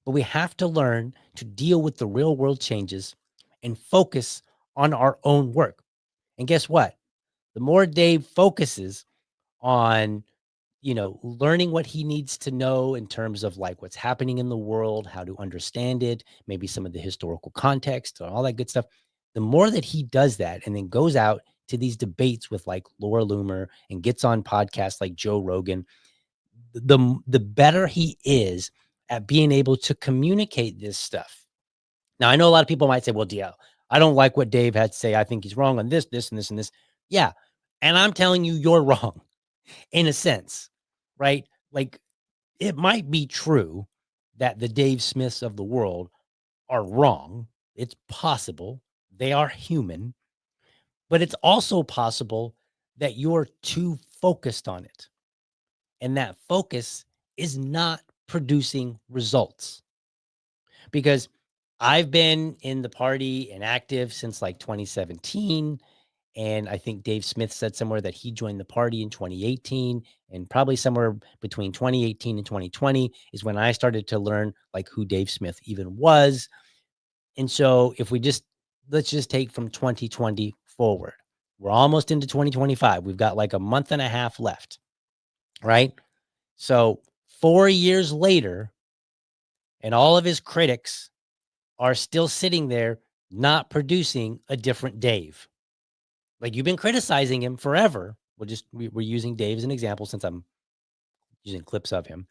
but we have to learn to deal with the real world changes and focus on our own work. And guess what? The more Dave focuses on, learning what he needs to know in terms of like what's happening in the world, how to understand it, maybe some of the historical context and all that good stuff, the more that he does that and then goes out to these debates with like Laura Loomer and gets on podcasts like Joe Rogan, the better he is at being able to communicate this stuff. Now, I know a lot of people might say, well, DL, I don't like what Dave had to say. I think he's wrong on this, this, and this, and this. Yeah. And I'm telling you, you're wrong in a sense, right? Like, it might be true that the Dave Smiths of the world are wrong. It's possible. They are human, but it's also possible that you're too focused on it. And that focus is not producing results. Because I've been in the party and active since like 2017. And I think Dave Smith said somewhere that he joined the party in 2018, and probably somewhere between 2018 and 2020 is when I started to learn like who Dave Smith even was. And so if let's just take from 2020 forward, we're almost into 2025. We've got like a month and a half left, right? So 4 years later, and all of his critics are still sitting there not producing a different Dave. Like, you've been criticizing him forever. We're using Dave as an example since I'm using clips of him.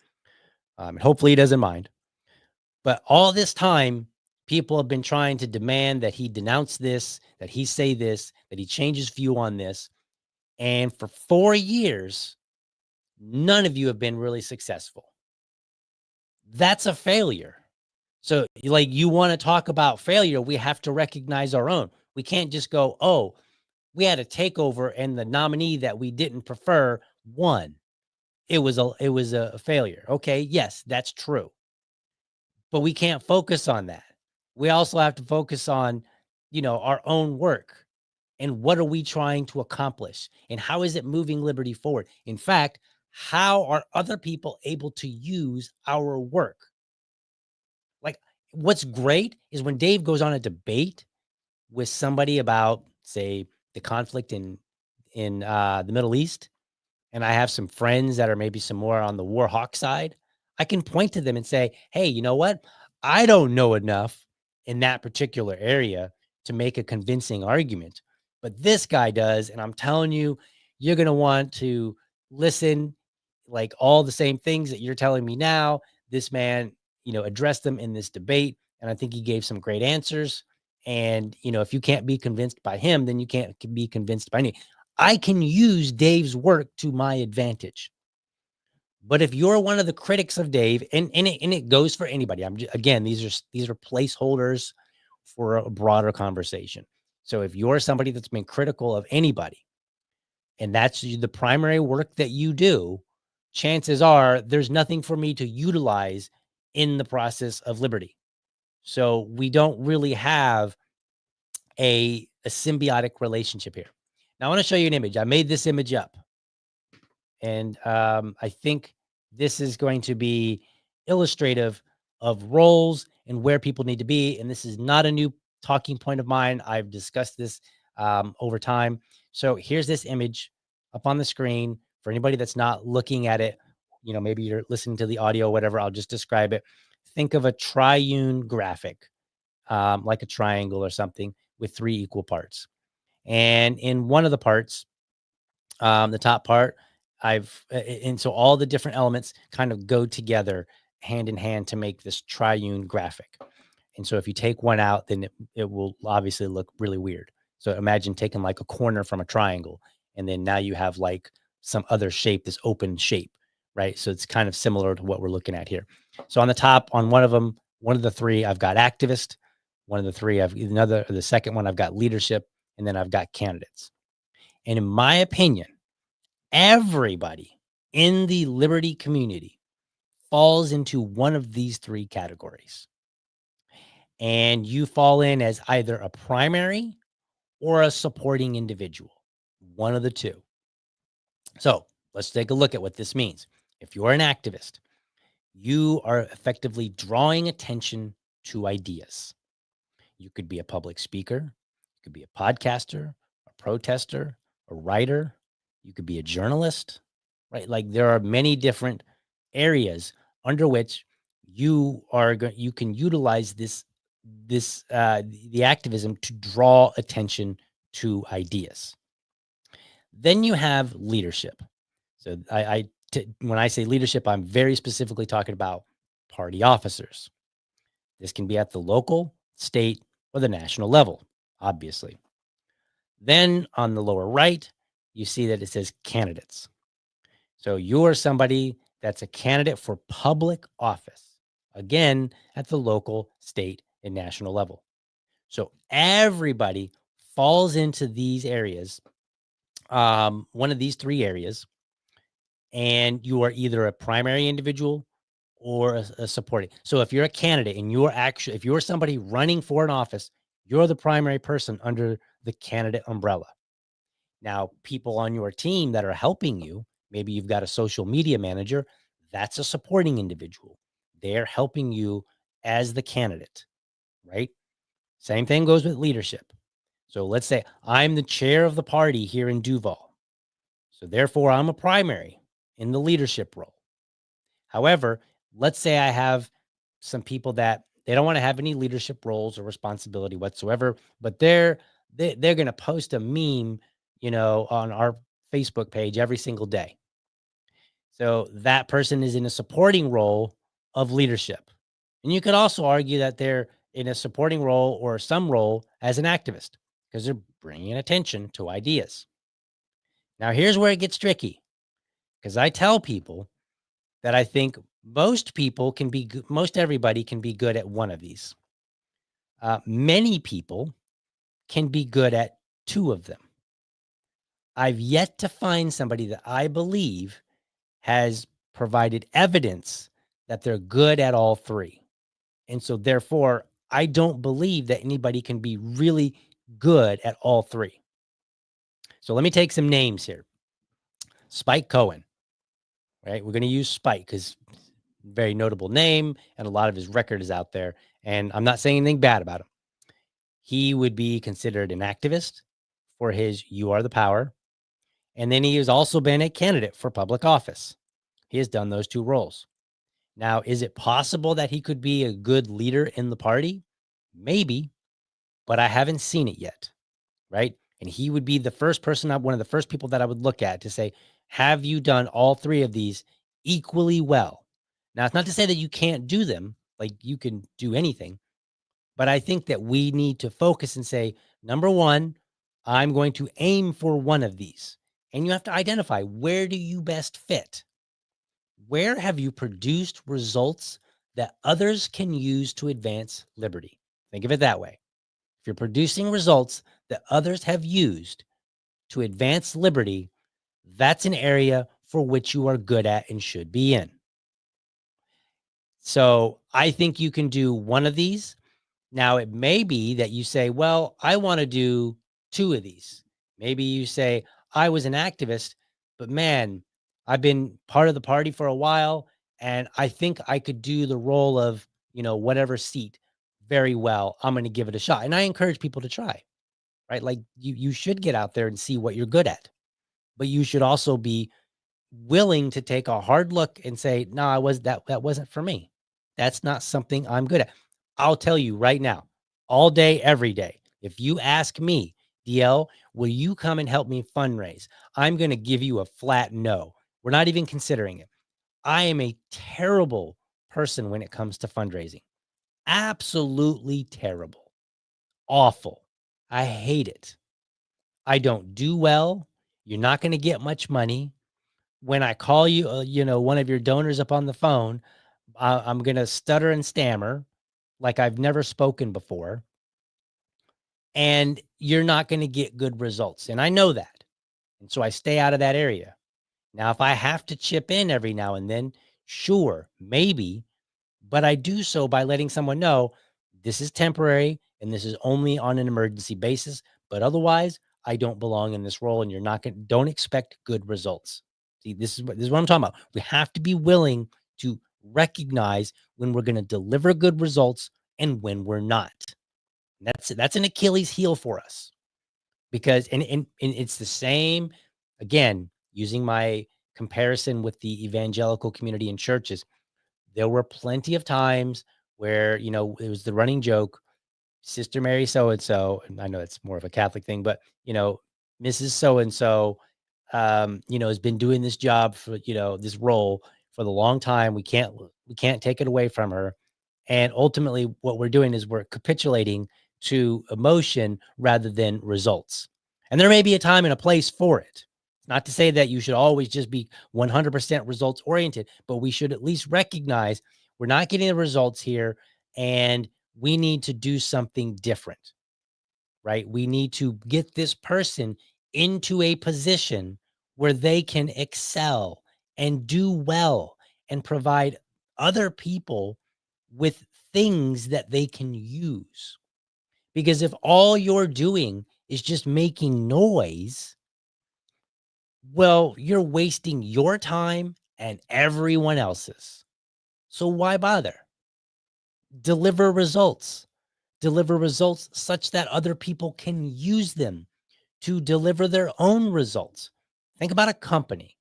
And hopefully he doesn't mind. But all this time, people have been trying to demand that he denounce this, that he say this, that he change his view on this. And for 4 years, none of you have been really successful. That's a failure. So, like, you want to talk about failure, we have to recognize our own. We can't just go, oh, we had a takeover and the nominee that we didn't prefer won. It was a failure. Okay, yes, that's true. But we can't focus on that. We also have to focus on, our own work and what are we trying to accomplish and how is it moving liberty forward? In fact, how are other people able to use our work? Like, what's great is when Dave goes on a debate with somebody about, say, the conflict in the Middle East, and I have some friends that are maybe some more on the war hawk side, I can point to them and say, hey, you know what? I don't know enough in that particular area to make a convincing argument, but this guy does. And I'm telling you, you're going to want to listen, like all the same things that you're telling me now. This man, addressed them in this debate. And I think he gave some great answers. And, if you can't be convinced by him, then you can't be convinced by me. I can use Dave's work to my advantage. But if you're one of the critics of Dave, and it goes for anybody, again, these are placeholders for a broader conversation. So if you're somebody that's been critical of anybody, and that's the primary work that you do, chances are there's nothing for me to utilize in the process of liberty. So we don't really have a symbiotic relationship here. Now I want to show you an image. I made this image up. And I think this is going to be illustrative of roles and where people need to be. And this is not a new talking point of mine. I've discussed this over time. So here's this image up on the screen for anybody that's not looking at it. Maybe you're listening to the audio, whatever. I'll just describe it. Think of a triune graphic, like a triangle or something with 3 equal parts. And in one of the parts, the top part, and so all the different elements kind of go together hand in hand to make this triune graphic. And so if you take one out, then it will obviously look really weird. So imagine taking like a corner from a triangle, and then now you have like some other shape, this open shape, right? So it's kind of similar to what we're looking at here. So on the top, on one of the 3, I've got activist. One of the 3, the second one, I've got leadership, and then I've got candidates. And in my opinion, everybody in the liberty community falls into one of these 3 categories. And you fall in as either a primary or a supporting individual, one of the 2. So let's take a look at what this means. If you're an activist, you are effectively drawing attention to ideas. You could be a public speaker, you could be a podcaster, a protester, a writer, you could be a journalist, right? Like there are many different areas under which you can utilize the activism to draw attention to ideas. Then you have leadership. So when I say leadership, I'm very specifically talking about party officers. This can be at the local, state, or the national level, obviously. Then on the lower right, you see that it says candidates. So you're somebody that's a candidate for public office, again, at the local, state, and national level. So everybody falls into these areas, one of these three areas, and you are either a primary individual or a supporting. So if you're a candidate and if you're somebody running for an office, you're the primary person under the candidate umbrella. Now, people on your team that are helping you, maybe you've got a social media manager, that's a supporting individual. They're helping you as the candidate, right? Same thing goes with leadership. So let's say I'm the chair of the party here in Duval. So therefore, I'm a primary in the leadership role. However, let's say I have some people that they don't want to have any leadership roles or responsibility whatsoever, but they're going to post a meme, on our Facebook page every single day. So that person is in a supporting role of leadership. And you could also argue that they're in a supporting role or some role as an activist because they're bringing attention to ideas. Now, here's where it gets tricky, because I tell people that I think most everybody can be good at one of these. Many people can be good at two of them. I've yet to find somebody that I believe has provided evidence that they're good at all three. And so therefore, I don't believe that anybody can be really good at all three. So let me take some names here. Spike Cohen, right? We're going to use Spike because very notable name and a lot of his record is out there. And I'm not saying anything bad about him. He would be considered an activist for his You Are the Power. And then he has also been a candidate for public office. He has done those two roles. Now, is it possible that he could be a good leader in the party? Maybe, but I haven't seen it yet, right? And he would be the first person, one of the first people that I would look at to say, have you done all three of these equally well? Now, it's not to say that you can't do them, like you can do anything, but I think that we need to focus and say, number one, I'm going to aim for one of these. And you have to identify, where do you best fit? Where have you produced results that others can use to advance liberty? Think of it that way. If you're producing results that others have used to advance liberty, that's an area for which you are good at and should be in. So I think you can do one of these. Now, it may be that you say, well, I want to do two of these. Maybe you say, I was an activist, but man, I've been part of the party for a while, and I think I could do the role of, whatever seat very well. I'm going to give it a shot. And I encourage people to try, right? Like you should get out there and see what you're good at, but you should also be willing to take a hard look and say, no, that wasn't for me. That's not something I'm good at. I'll tell you right now, all day, every day, if you ask me, DL, will you come and help me fundraise? I'm going to give you a flat no. We're not even considering it. I am a terrible person when it comes to fundraising. Absolutely terrible. Awful. I hate it. I don't do well. You're not going to get much money. When I call you, one of your donors up on the phone, I'm going to stutter and stammer like I've never spoken before. And you're not going to get good results. And I know that. And so I stay out of that area. Now, if I have to chip in every now and then, sure, maybe, but I do so by letting someone know this is temporary and this is only on an emergency basis. But otherwise, I don't belong in this role, and don't expect good results. See, this is what I'm talking about. We have to be willing to recognize when we're going to deliver good results and when we're not. That's an Achilles heel for us, because and it's the same, again, using my comparison with the evangelical community in churches. There were plenty of times where, it was the running joke, Sister Mary so-and-so, and I know it's more of a Catholic thing, but, Mrs. So-and-so, has been doing this job for, this role for the long time. We can't take it away from her. And ultimately what we're doing is we're capitulating to emotion rather than results. And there may be a time and a place for it. Not to say that you should always just be 100% results oriented, but we should at least recognize we're not getting the results here and we need to do something different, right? We need to get this person into a position where they can excel and do well and provide other people with things that they can use. Because if all you're doing is just making noise, well, you're wasting your time and everyone else's. So why bother? Deliver results such that other people can use them to deliver their own results. Think about a company.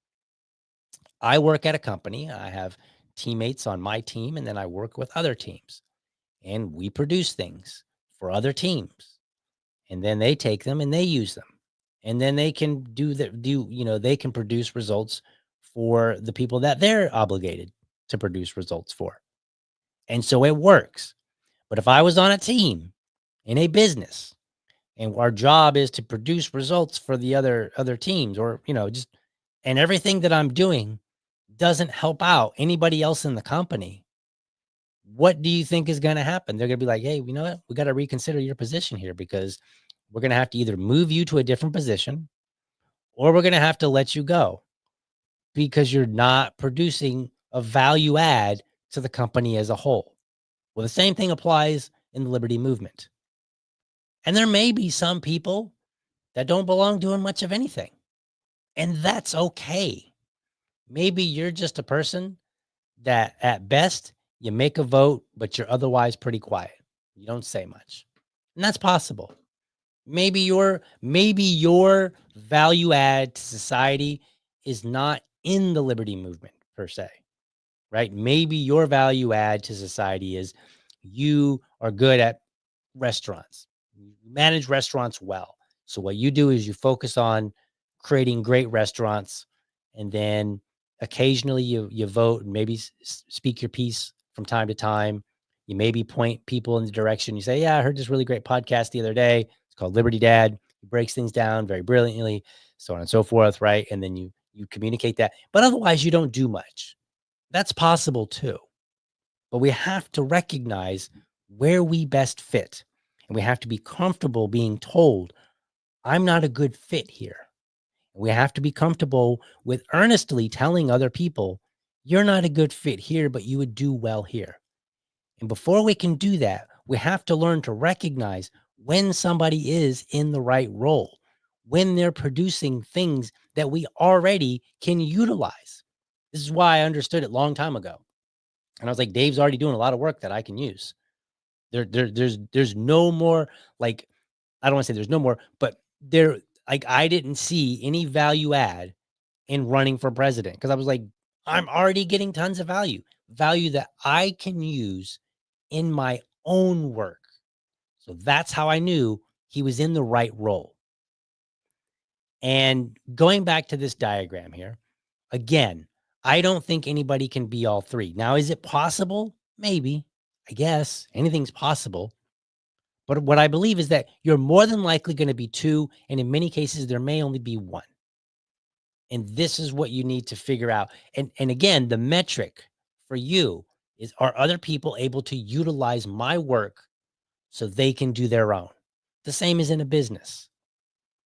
I work at a company. I have teammates on my team, and then I work with other teams, and we produce things for other teams. And then they take them and they use them. And then they can they can produce results for the people that they're obligated to produce results for. And so it works. But if I was on a team in a business and our job is to produce results for the other teams, or, and everything that I'm doing doesn't help out anybody else in the company, what do you think is going to happen? They're going to be like, hey, you know what? We got to reconsider your position here, because we're going to have to either move you to a different position or we're going to have to let you go because you're not producing a value add to the company as a whole. Well, the same thing applies in the liberty movement. And there may be some people that don't belong doing much of anything, and that's okay. Maybe you're just a person that at best you make a vote, but you're otherwise pretty quiet. You don't say much. And that's possible. Maybe your value add to society is not in the liberty movement per se, right? Maybe your value add to society is you are good at restaurants. You manage restaurants well. So what you do is you focus on creating great restaurants, and then occasionally you vote and maybe speak your piece from time to time. You maybe point people in the direction. You say, yeah, I heard this really great podcast the other day. It's called Liberty Dad. He breaks things down very brilliantly, so on and so forth, right? And then you communicate that. But otherwise, you don't do much. That's possible too. But we have to recognize where we best fit. And we have to be comfortable being told, I'm not a good fit here. We have to be comfortable with earnestly telling other people, you're not a good fit here, but you would do well here. And before we can do that, we have to learn to recognize when somebody is in the right role, when they're producing things that we already can utilize. This is why I understood it a long time ago. And I was like, Dave's already doing a lot of work that I can use. There's no more, like, I don't want to say there's no more, but I didn't see any value add in running for president, because I was like, I'm already getting tons of value that I can use in my own work. So that's how I knew he was in the right role. And going back to this diagram here, again, I don't think anybody can be all three. Now, is it possible? Maybe. I guess anything's possible. But what I believe is that you're more than likely going to be two, and in many cases, there may only be one. And this is what you need to figure out. And again, the metric for you is, are other people able to utilize my work so they can do their own? The same as in a business,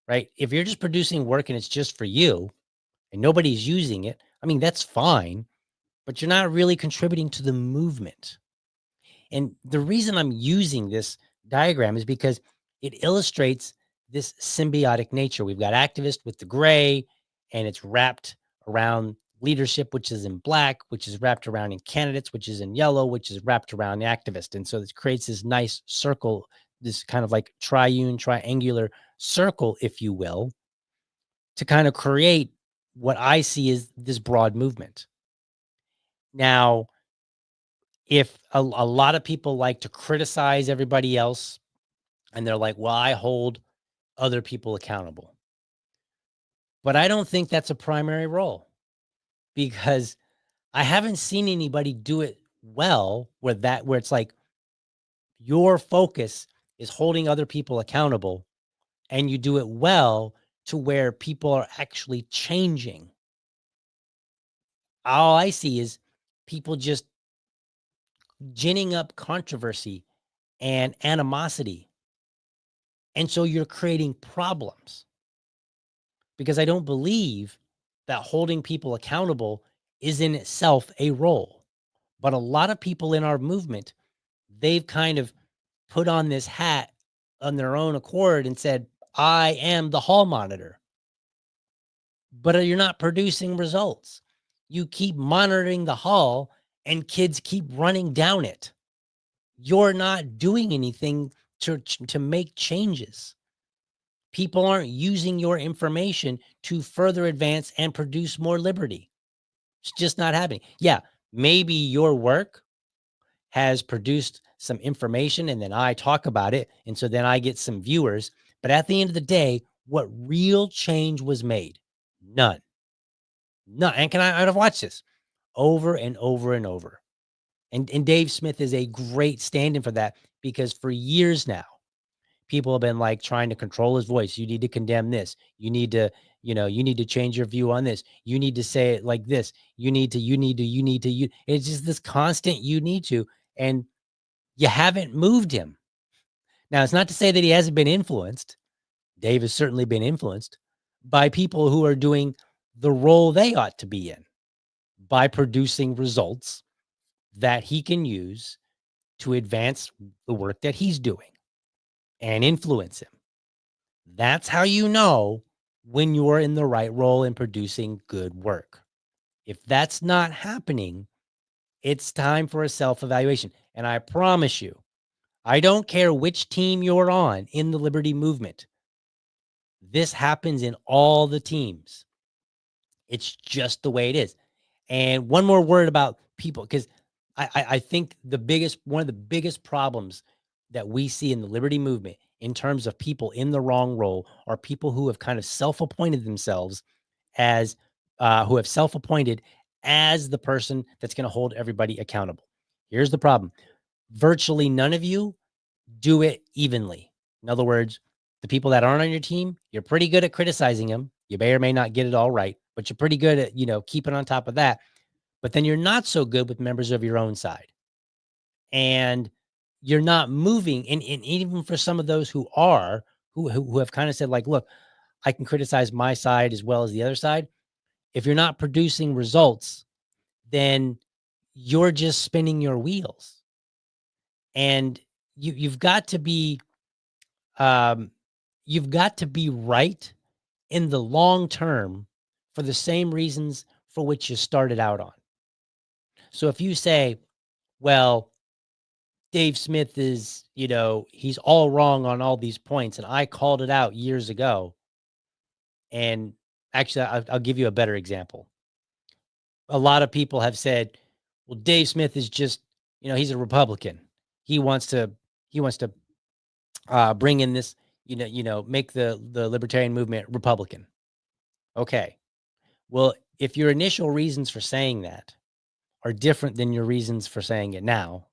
right? If you're just producing work and it's just for you and nobody's using it, I mean, that's fine, but you're not really contributing to the movement. And the reason I'm using this diagram is because it illustrates this symbiotic nature. We've got activist with the gray, and it's wrapped around leadership, which is in black, which is wrapped around in candidates, which is in yellow, which is wrapped around the activist. And so this creates this nice circle, this kind of like triangular circle, if you will, to kind of create what I see as this broad movement. Now, if a lot of people like to criticize everybody else, and they're like, well, I hold other people accountable. But I don't think that's a primary role, because I haven't seen anybody do it well where it's like your focus is holding other people accountable, and you do it well to where people are actually changing. All I see is people just ginning up controversy and animosity. And so you're creating problems, because I don't believe that holding people accountable is in itself a role. But a lot of people in our movement, they've kind of put on this hat on their own accord and said, I am the hall monitor. But you're not producing results. You keep monitoring the hall and kids keep running down it. You're not doing anything to make changes. People aren't using your information to further advance and produce more liberty. It's just not happening. Yeah, maybe your work has produced some information and then I talk about it, and so then I get some viewers. But at the end of the day, what real change was made? None. None. And I've watched this over and over and over. And Dave Smith is a great stand-in for that, because for years now, people have been like trying to control his voice. You need to condemn this. You need to, you need to change your view on this. You need to say it like this. You need to. It's just this constant you need to, and you haven't moved him. Now, it's not to say that he hasn't been influenced. Dave has certainly been influenced by people who are doing the role they ought to be in, by producing results that he can use to advance the work that he's doing and influence him. That's how you know when you're in the right role in producing good work. If that's not happening, it's time for a self-evaluation. And I promise you, I don't care which team you're on in the liberty movement. This happens in all the teams. It's just the way it is. And one more word about people, because I think one of the biggest problems that we see in the liberty movement in terms of people in the wrong role are people who have kind of self-appointed themselves as the person that's going to hold everybody accountable. Here's the problem. Virtually none of you do it evenly. In other words, the people that aren't on your team, you're pretty good at criticizing them. You may or may not get it all right, but you're pretty good at, keeping on top of that. But then you're not so good with members of your own side. And you're not moving. And even for some of those who have kind of said, like, look, I can criticize my side as well as the other side. If you're not producing results, then you're just spinning your wheels. And you've got to be right in the long term for the same reasons for which you started out on. So if you say, well, Dave Smith is, he's all wrong on all these points, and I called it out years ago. And actually, I'll give you a better example. A lot of people have said, well, Dave Smith is just, he's a Republican. He wants to bring in this, make the libertarian movement Republican. Okay. Well, if your initial reasons for saying that are different than your reasons for saying it now,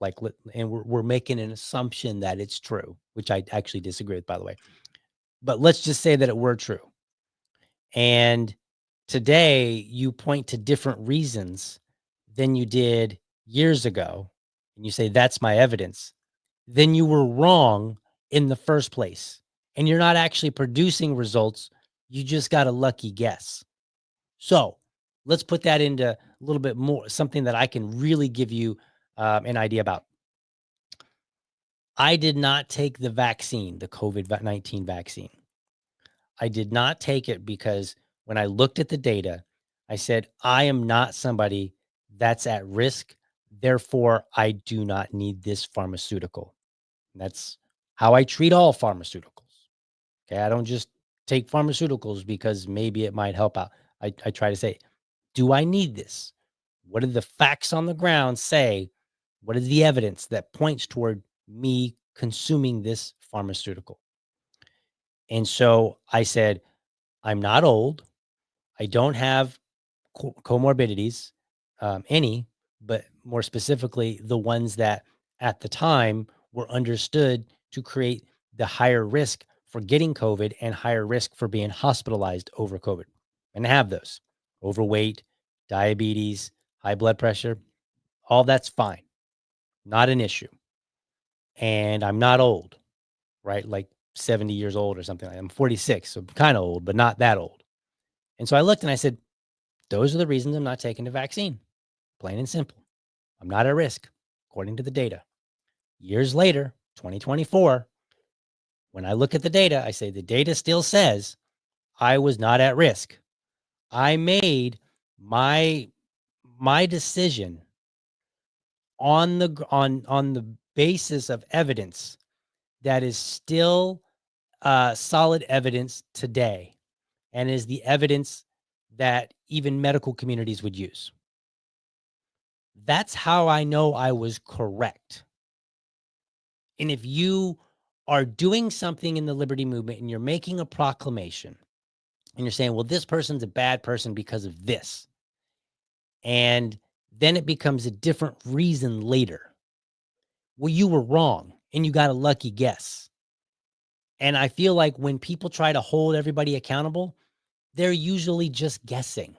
and we're making an assumption that it's true, which I actually disagree with, by the way. But let's just say that it were true. And today you point to different reasons than you did years ago, and you say, that's my evidence. Then you were wrong in the first place. And you're not actually producing results. You just got a lucky guess. So let's put that into a little bit more, something that I can really give you an idea about. I did not take the vaccine, the COVID-19 vaccine. I did not take it because when I looked at the data, I said, I am not somebody that's at risk. Therefore, I do not need this pharmaceutical. And that's how I treat all pharmaceuticals. Okay. I don't just take pharmaceuticals because maybe it might help out. I try to say, do I need this? What do the facts on the ground say? What is the evidence that points toward me consuming this pharmaceutical? And so I said, I'm not old. I don't have comorbidities, any, but more specifically, the ones that at the time were understood to create the higher risk for getting COVID and higher risk for being hospitalized over COVID. And I have those: overweight, diabetes, high blood pressure, all that's fine, not an issue. And I'm not old, right? Like 70 years old or something. I'm 46, so kind of old, but not that old. And so I looked and I said, those are the reasons I'm not taking the vaccine. Plain and simple. I'm not at risk, according to the data. Years later, 2024, when I look at the data, I say the data still says I was not at risk. I made my decision on the basis of evidence that is still solid evidence today, and is the evidence that even medical communities would use. That's how I know I was correct. And if you are doing something in the liberty movement and you're making a proclamation and you're saying, well, this person's a bad person because of this, and then it becomes a different reason later, well, you were wrong and you got a lucky guess. And I feel like when people try to hold everybody accountable, they're usually just guessing,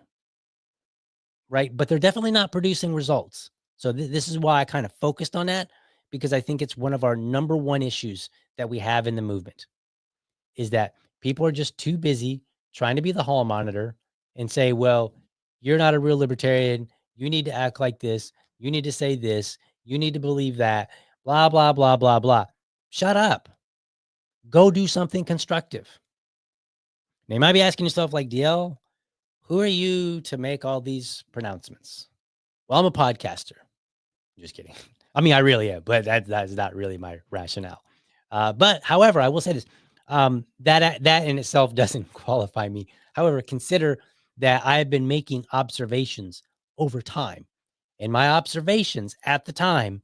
right? But they're definitely not producing results. So this is why I kind of focused on that, because I think it's one of our number one issues that we have in the movement, is that people are just too busy trying to be the hall monitor and say, well, you're not a real libertarian. You need to act like this. You need to say this. You need to believe that, blah, blah, blah, blah, blah. Shut up. Go do something constructive. Now, you might be asking yourself, like, DL, who are you to make all these pronouncements? Well, I'm a podcaster. Just kidding. I mean, I really am, but that's not really my rationale. But however, I will say this, that in itself doesn't qualify me. However, consider that I have been making observations over time, and my observations at the time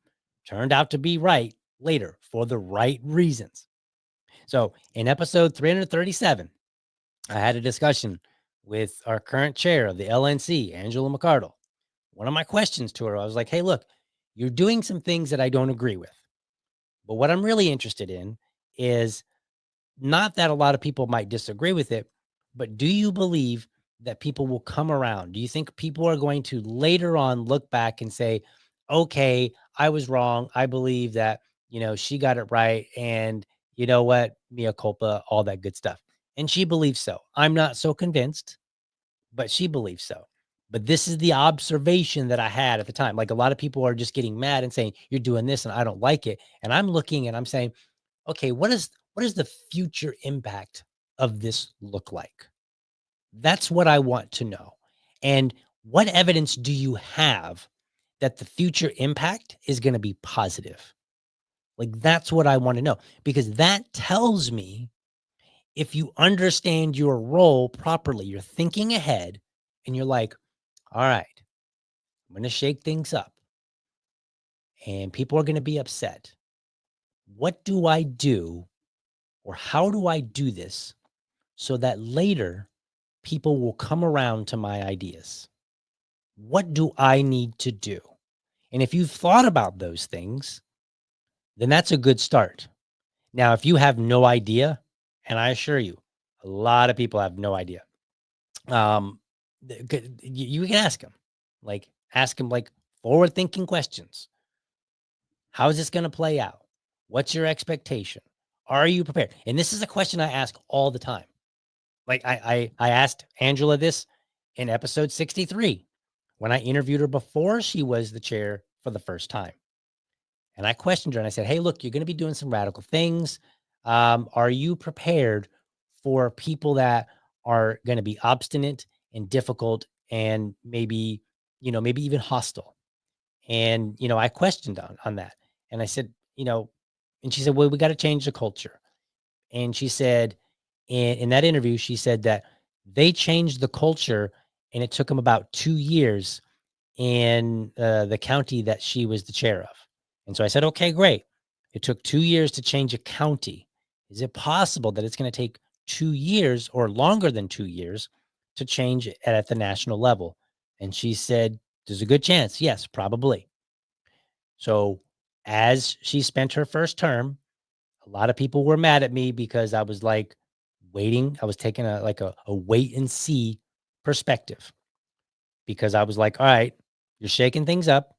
turned out to be right later for the right reasons. So in episode 337, I had a discussion with our current chair of the LNC, Angela McArdle. One of my questions to her, I was like, hey, look, you're doing some things that I don't agree with. But what I'm really interested in is not that a lot of people might disagree with it, but do you believe that people will come around? Do you think people are going to later on look back and say, okay, I was wrong. I believe that, she got it right. And you know what? Mea culpa, all that good stuff. And she believes so. I'm not so convinced, but she believes so. But this is the observation that I had at the time. Like, a lot of people are just getting mad and saying, you're doing this and I don't like it. And I'm looking and I'm saying, okay, what is the future impact of this look like? That's what I want to know. And what evidence do you have that the future impact is going to be positive? Like, that's what I want to know, because that tells me if you understand your role properly, you're thinking ahead and you're like, all right, I'm going to shake things up and people are going to be upset. What do I do, or how do I do this so that later people will come around to my ideas? What do I need to do? And if you've thought about those things, then that's a good start. Now, if you have no idea, and I assure you, a lot of people have no idea, you can ask them, like forward thinking questions. How is this going to play out? What's your expectation? Are you prepared? And this is a question I ask all the time. Like, I asked Angela this in episode 63 when I interviewed her before she was the chair for the first time. And I questioned her and I said, hey, look, you're going to be doing some radical things. Are you prepared for people that are going to be obstinate and difficult and maybe, maybe even hostile. And, I questioned on that. And I said, and she said, well, we got to change the culture. And she said, in that interview, she said that they changed the culture and it took them about 2 years in the county that she was the chair of. And so I said, okay, great. It took 2 years to change a county. Is it possible that it's going to take 2 years or longer than 2 years to change it at the national level? And she said, there's a good chance. Yes, probably. So as she spent her first term, a lot of people were mad at me because I was like waiting. I was taking a wait and see perspective, because I was like, all right, you're shaking things up.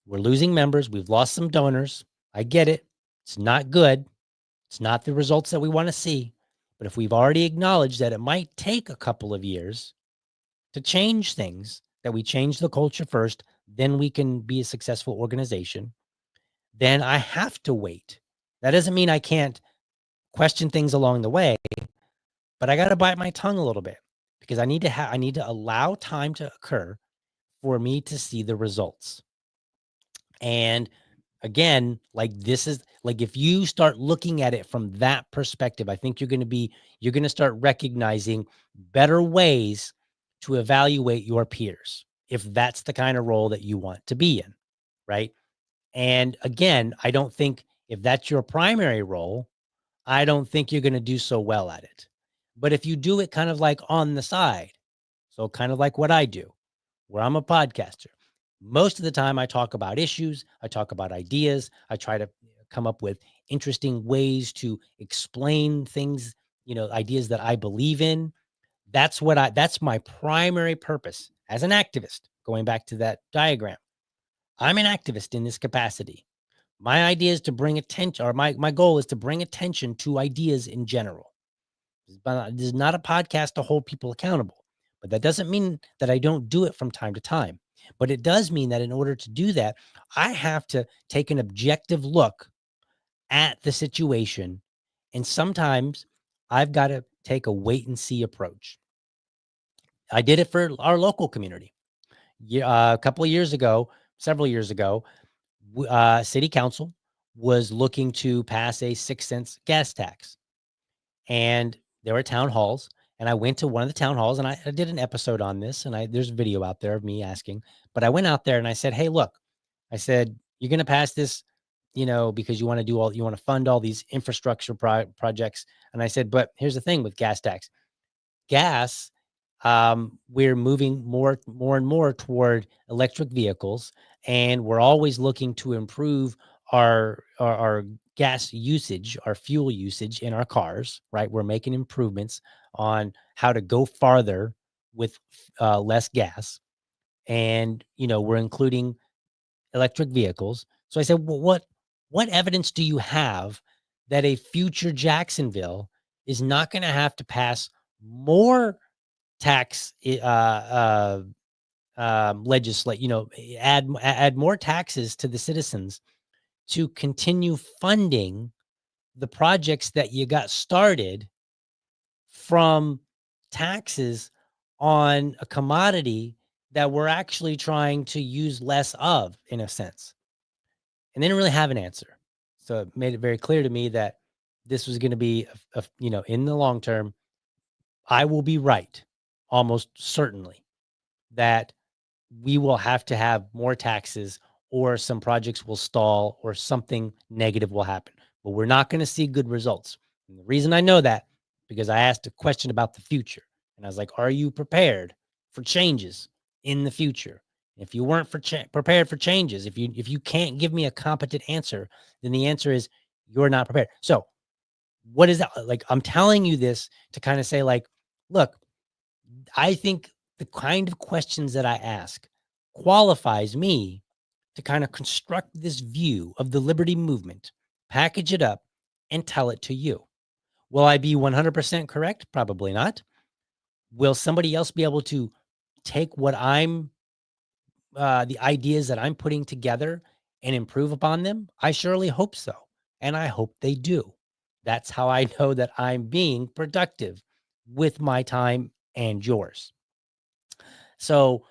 We're losing members. We've lost some donors. I get it. It's not good. It's not the results that we want to see. But if we've already acknowledged that it might take a couple of years to change things, that we change the culture first, then we can be a successful organization, then I have to wait. That doesn't mean I can't question things along the way, but I got to bite my tongue a little bit, because I need to allow time to occur for me to see the results. And again, like, this is like, if you start looking at it from that perspective, I think you're going to start recognizing better ways to evaluate your peers, if that's the kind of role that you want to be in, right? And again, I don't think, if that's your primary role, I don't think you're going to do so well at it. But if you do it kind of like on the side, so kind of like what I do, where I'm a podcaster, most of the time I talk about issues, I talk about ideas, I try to come up with interesting ways to explain things, ideas that I believe in. That's my primary purpose as an activist. Going back to that diagram, I'm an activist in this capacity. My idea is to bring attention, or my goal is to bring attention to ideas in general. This is not a podcast to hold people accountable, but that doesn't mean that I don't do it from time to time. But it does mean that in order to do that, I have to take an objective look at the situation. And sometimes I've got to take a wait and see approach. I did it for our local community. A couple of years ago, several years ago, city council was looking to pass a 6 cents gas tax. And there were town halls, and I went to one of the town halls, and I did an episode on this, and there's a video out there of me asking, but I went out there and I said, hey, look, I said, you're going to pass this, because you want to fund all these infrastructure projects. And I said, but here's the thing with gas tax. Gas, we're moving more and more toward electric vehicles, and we're always looking to improve our gas usage, our fuel usage in our cars, right? We're making improvements on how to go farther with less gas. And, we're including electric vehicles. So I said, well, what evidence do you have that a future Jacksonville is not going to have to pass more tax legislate, add more taxes to the citizens to continue funding the projects that you got started from taxes on a commodity that we're actually trying to use less of, in a sense. And they didn't really have an answer. So it made it very clear to me that this was going to be, in the long term, I will be right, almost certainly, that we will have to have more taxes, or some projects will stall, or something negative will happen. But we're not going to see good results. And the reason I know that, because I asked a question about the future, and I was like, are you prepared for changes in the future? If you weren't prepared for changes, if you can't give me a competent answer, then the answer is you're not prepared. So what is that? Like, I'm telling you this to kind of say, like, look, I think the kind of questions that I ask qualifies me to kind of construct this view of the liberty movement, package it up, and tell it to you. Will I be 100% correct? Probably not. Will somebody else be able to take what the ideas that I'm putting together and improve upon them? I surely hope so. And I hope they do. That's how I know that I'm being productive with my time and yours. So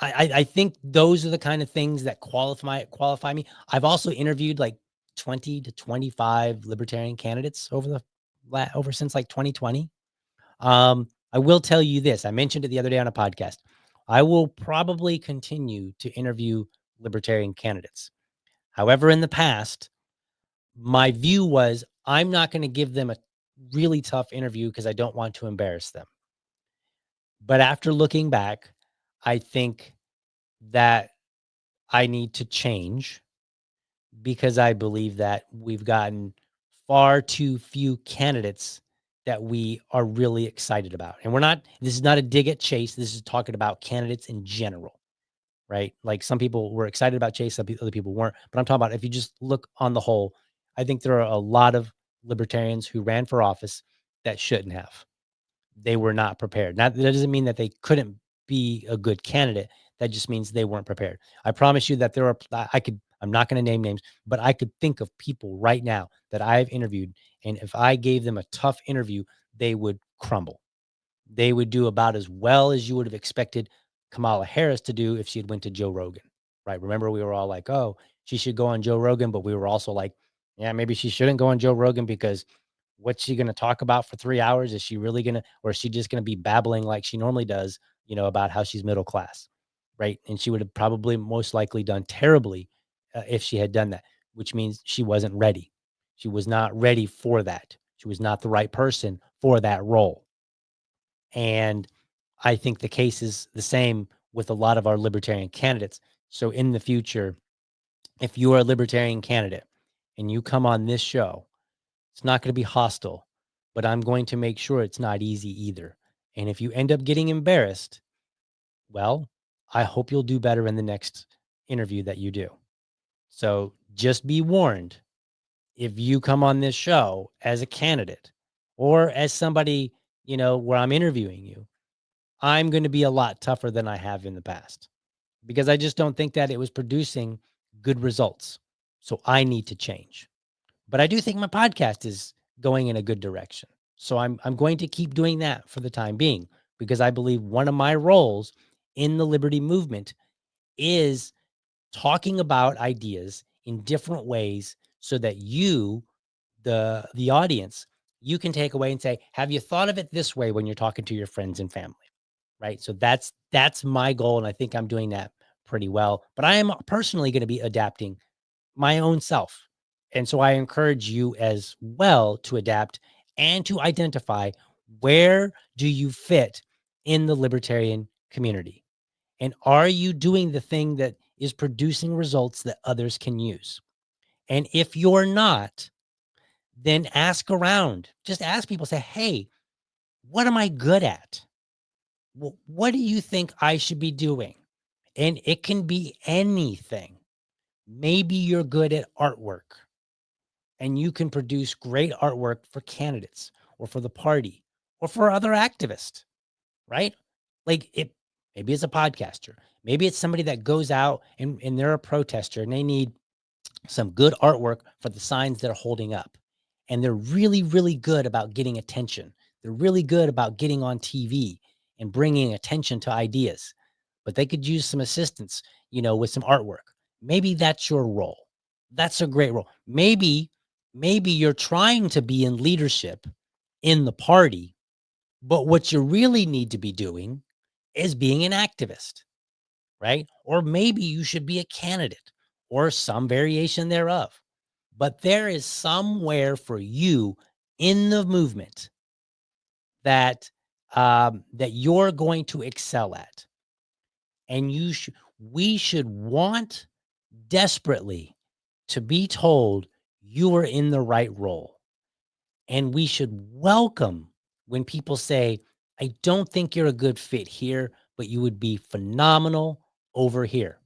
I think those are the kind of things that qualify me. I've also interviewed like 20 to 25 libertarian candidates over since like 2020. I will tell you this. I mentioned it the other day on a podcast. I will probably continue to interview libertarian candidates. However, in the past, my view was I'm not going to give them a really tough interview because I don't want to embarrass them. But after looking back, I think that I need to change because I believe that we've gotten far too few candidates that we are really excited about. And this is not a dig at Chase. This is talking about candidates in general, right? Like some people were excited about Chase, other people weren't. But I'm talking about if you just look on the whole, I think there are a lot of libertarians who ran for office that shouldn't have. They were not prepared. That doesn't mean that they couldn't be a good candidate. That just means they weren't prepared. I promise you that I'm not going to name names, but I could think of people right now that I've interviewed. And if I gave them a tough interview, they would crumble. They would do about as well as you would have expected Kamala Harris to do if she had went to Joe Rogan, right? Remember, we were all like, oh, she should go on Joe Rogan. But we were also like, yeah, maybe she shouldn't go on Joe Rogan because what's she going to talk about for 3 hours? Is she really going to, or is she just going to be babbling like she normally does, about how she's middle class, right? And she would have probably most likely done terribly if she had done that, which means she wasn't ready. She was not ready for that. She was not the right person for that role. And I think the case is the same with a lot of our libertarian candidates. So in the future, if you are a libertarian candidate and you come on this show, it's not going to be hostile, but I'm going to make sure it's not easy either. And if you end up getting embarrassed, well, I hope you'll do better in the next interview that you do. So just be warned, if you come on this show as a candidate or as somebody, where I'm interviewing you, I'm going to be a lot tougher than I have in the past because I just don't think that it was producing good results. So I need to change. But I do think my podcast is going in a good direction. So I'm going to keep doing that for the time being because I believe one of my roles in the liberty movement is talking about ideas in different ways so that you, the audience, you can take away and say, have you thought of it this way when you're talking to your friends and family? Right. So that's my goal. And I think I'm doing that pretty well. But I am personally going to be adapting my own self. And so I encourage you as well to adapt and to identify where do you fit in the libertarian community? And are you doing the thing that is producing results that others can use? And if you're not, then ask around. Just ask people, say, hey, what am I good at? Well, what do you think I should be doing? And it can be anything. Maybe you're good at artwork and you can produce great artwork for candidates or for the party or for other activists, right? Like maybe it's a podcaster. Maybe it's somebody that goes out and they're a protester and they need some good artwork for the signs they're holding up. And they're really, really good about getting attention. They're really good about getting on TV and bringing attention to ideas, but they could use some assistance, with some artwork. Maybe that's your role. That's a great role. Maybe you're trying to be in leadership in the party, but what you really need to be doing is being an activist, right? Or maybe you should be a candidate or some variation thereof. But there is somewhere for you in the movement that you're going to excel at. And we should want desperately to be told you are in the right role. And we should welcome when people say, I don't think you're a good fit here, but you would be phenomenal over here.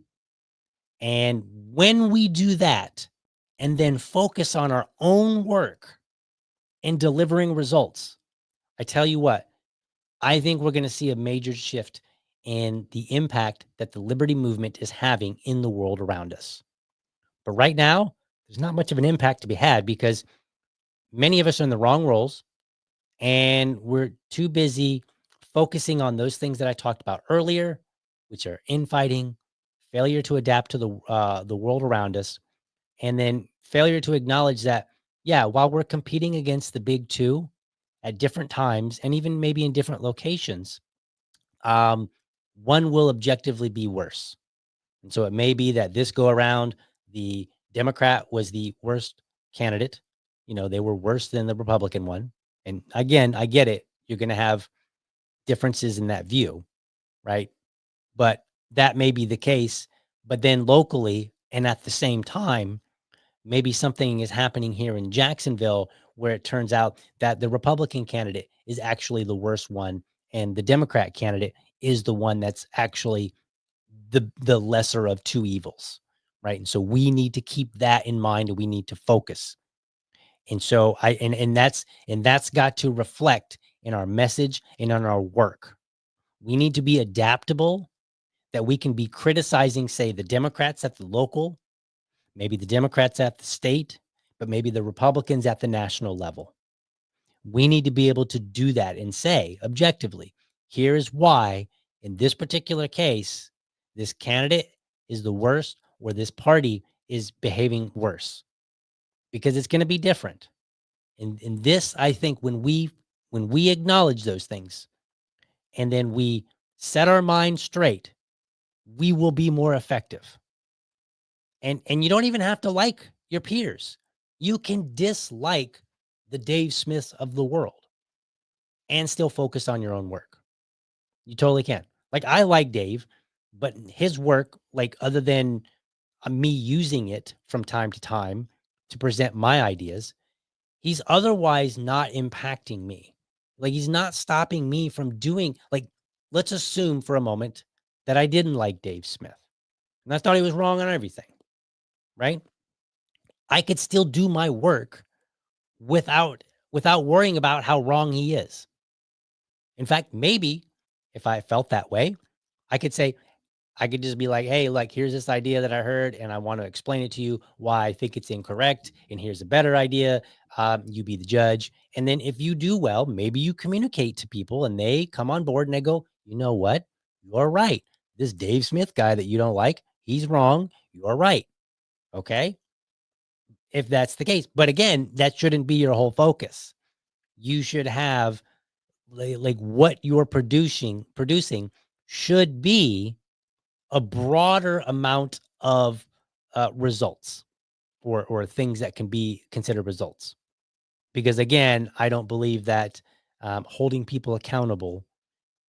And when we do that and then focus on our own work and delivering results, I tell you what, I think we're going to see a major shift in the impact that the liberty movement is having in the world around us. But right now, there's not much of an impact to be had because many of us are in the wrong roles and we're too busy focusing on those things that I talked about earlier which are infighting, failure to adapt to the world around us, and then failure to acknowledge that, yeah, while we're competing against the big two at different times and even maybe in different locations, one will objectively be worse. And so it may be that this go around, the Democrat was the worst candidate. They were worse than the Republican one. And again, I get it. You're going to have differences in that view, right? But that may be the case. But then locally and at the same time, maybe something is happening here in Jacksonville where it turns out that the Republican candidate is actually the worst one and the Democrat candidate is the one that's actually the lesser of two evils, right? And so we need to keep that in mind and we need to focus. And so that's got to reflect in our message and on our work. We need to be adaptable, that we can be criticizing, say, the Democrats at the local, maybe the Democrats at the state, but maybe the Republicans at the national level. We need to be able to do that and say objectively, here is why in this particular case, this candidate is the worst or this party is behaving worse, because it's going to be different. And this, I think, when we acknowledge those things and then we set our mind straight, we will be more effective. And you don't even have to like your peers. You can dislike the Dave Smiths of the world and still focus on your own work. You totally can. Like, I like Dave, but his work, like, other than me using it from time to time to present my ideas, he's otherwise not impacting me. Like, he's not stopping me from doing, like, let's assume for a moment that I didn't like Dave Smith and I thought he was wrong on everything, right? I could still do my work without worrying about how wrong he is. In fact, maybe if I felt that way, I could just be like, hey, like, here's this idea that I heard and I want to explain it to you why I think it's incorrect. And here's a better idea. You be the judge. And then if you do well, maybe you communicate to people and they come on board and they go, you know what? You're right. This Dave Smith guy that you don't like, he's wrong. You're right. Okay. If that's the case. But again, that shouldn't be your whole focus. You should have like what you're producing should be a broader amount of results or things that can be considered results. Because again, I don't believe that holding people accountable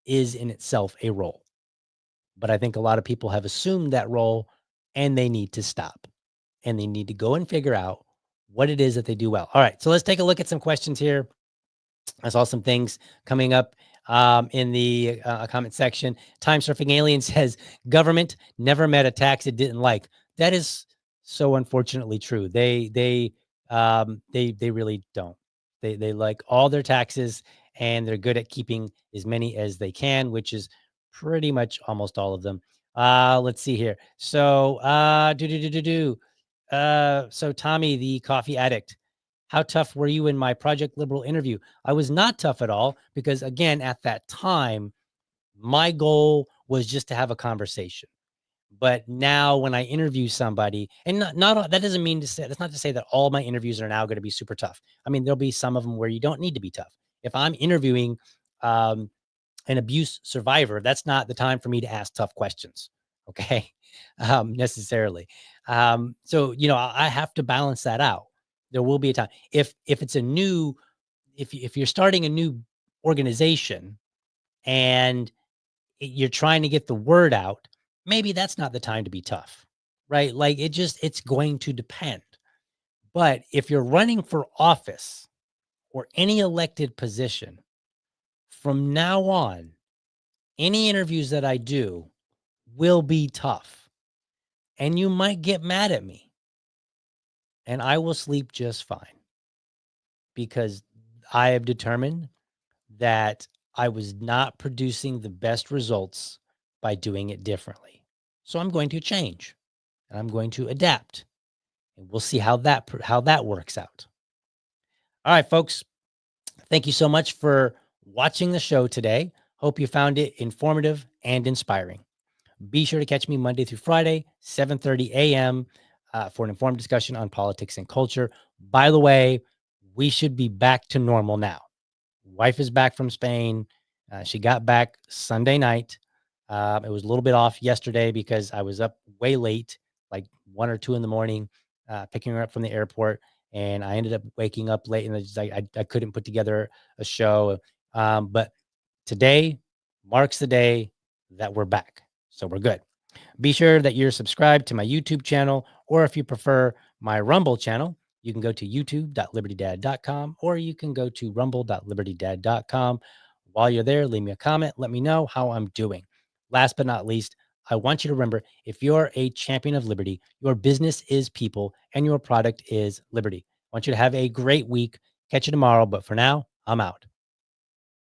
is in itself a role. But I think a lot of people have assumed that role and they need to stop. And they need to go and figure out what it is that they do well. All right, so let's take a look at some questions here. I saw some things coming up in the comment section. Time Surfing Alien says, government never met a tax it didn't like. That is so unfortunately true. They really don't. They like all their taxes and they're good at keeping as many as they can, which is pretty much almost all of them. Let's see here. So so Tommy, the coffee addict, how tough were you in my Project Liberal interview? I was not tough at all because, again, at that time, my goal was just to have a conversation. But now when I interview somebody, and not that doesn't mean to say, that's not to say that all my interviews are now going to be super tough. I mean, there'll be some of them where you don't need to be tough. If I'm interviewing an abuse survivor, that's not the time for me to ask tough questions. Okay. Necessarily. So, I have to balance that out. There will be a time if it's a new, if you're starting a new organization and you're trying to get the word out, maybe that's not the time to be tough, right? Like it's going to depend. But if you're running for office or any elected position, from now on, any interviews that I do will be tough. And you might get mad at me. And I will sleep just fine. Because I have determined that I was not producing the best results by doing it differently. So I'm going to change and I'm going to adapt, and we'll see how that works out. All right, folks, thank you so much for watching the show today. Hope you found it informative and inspiring. Be sure to catch me Monday through Friday, 7:30 a.m. For an informed discussion on politics and culture. By the way, we should be back to normal now. Wife is back from Spain. She got back Sunday night. It was a little bit off yesterday because I was up way late, like 1 or 2 in the morning, picking her up from the airport. And I ended up waking up late and I couldn't put together a show. But today marks the day that we're back. So we're good. Be sure that you're subscribed to my YouTube channel, or if you prefer my Rumble channel, you can go to youtube.libertydad.com or you can go to rumble.libertydad.com. While you're there, leave me a comment. Let me know how I'm doing. Last but not least, I want you to remember, if you're a champion of liberty, your business is people and your product is liberty. I want you to have a great week. Catch you tomorrow. But for now, I'm out.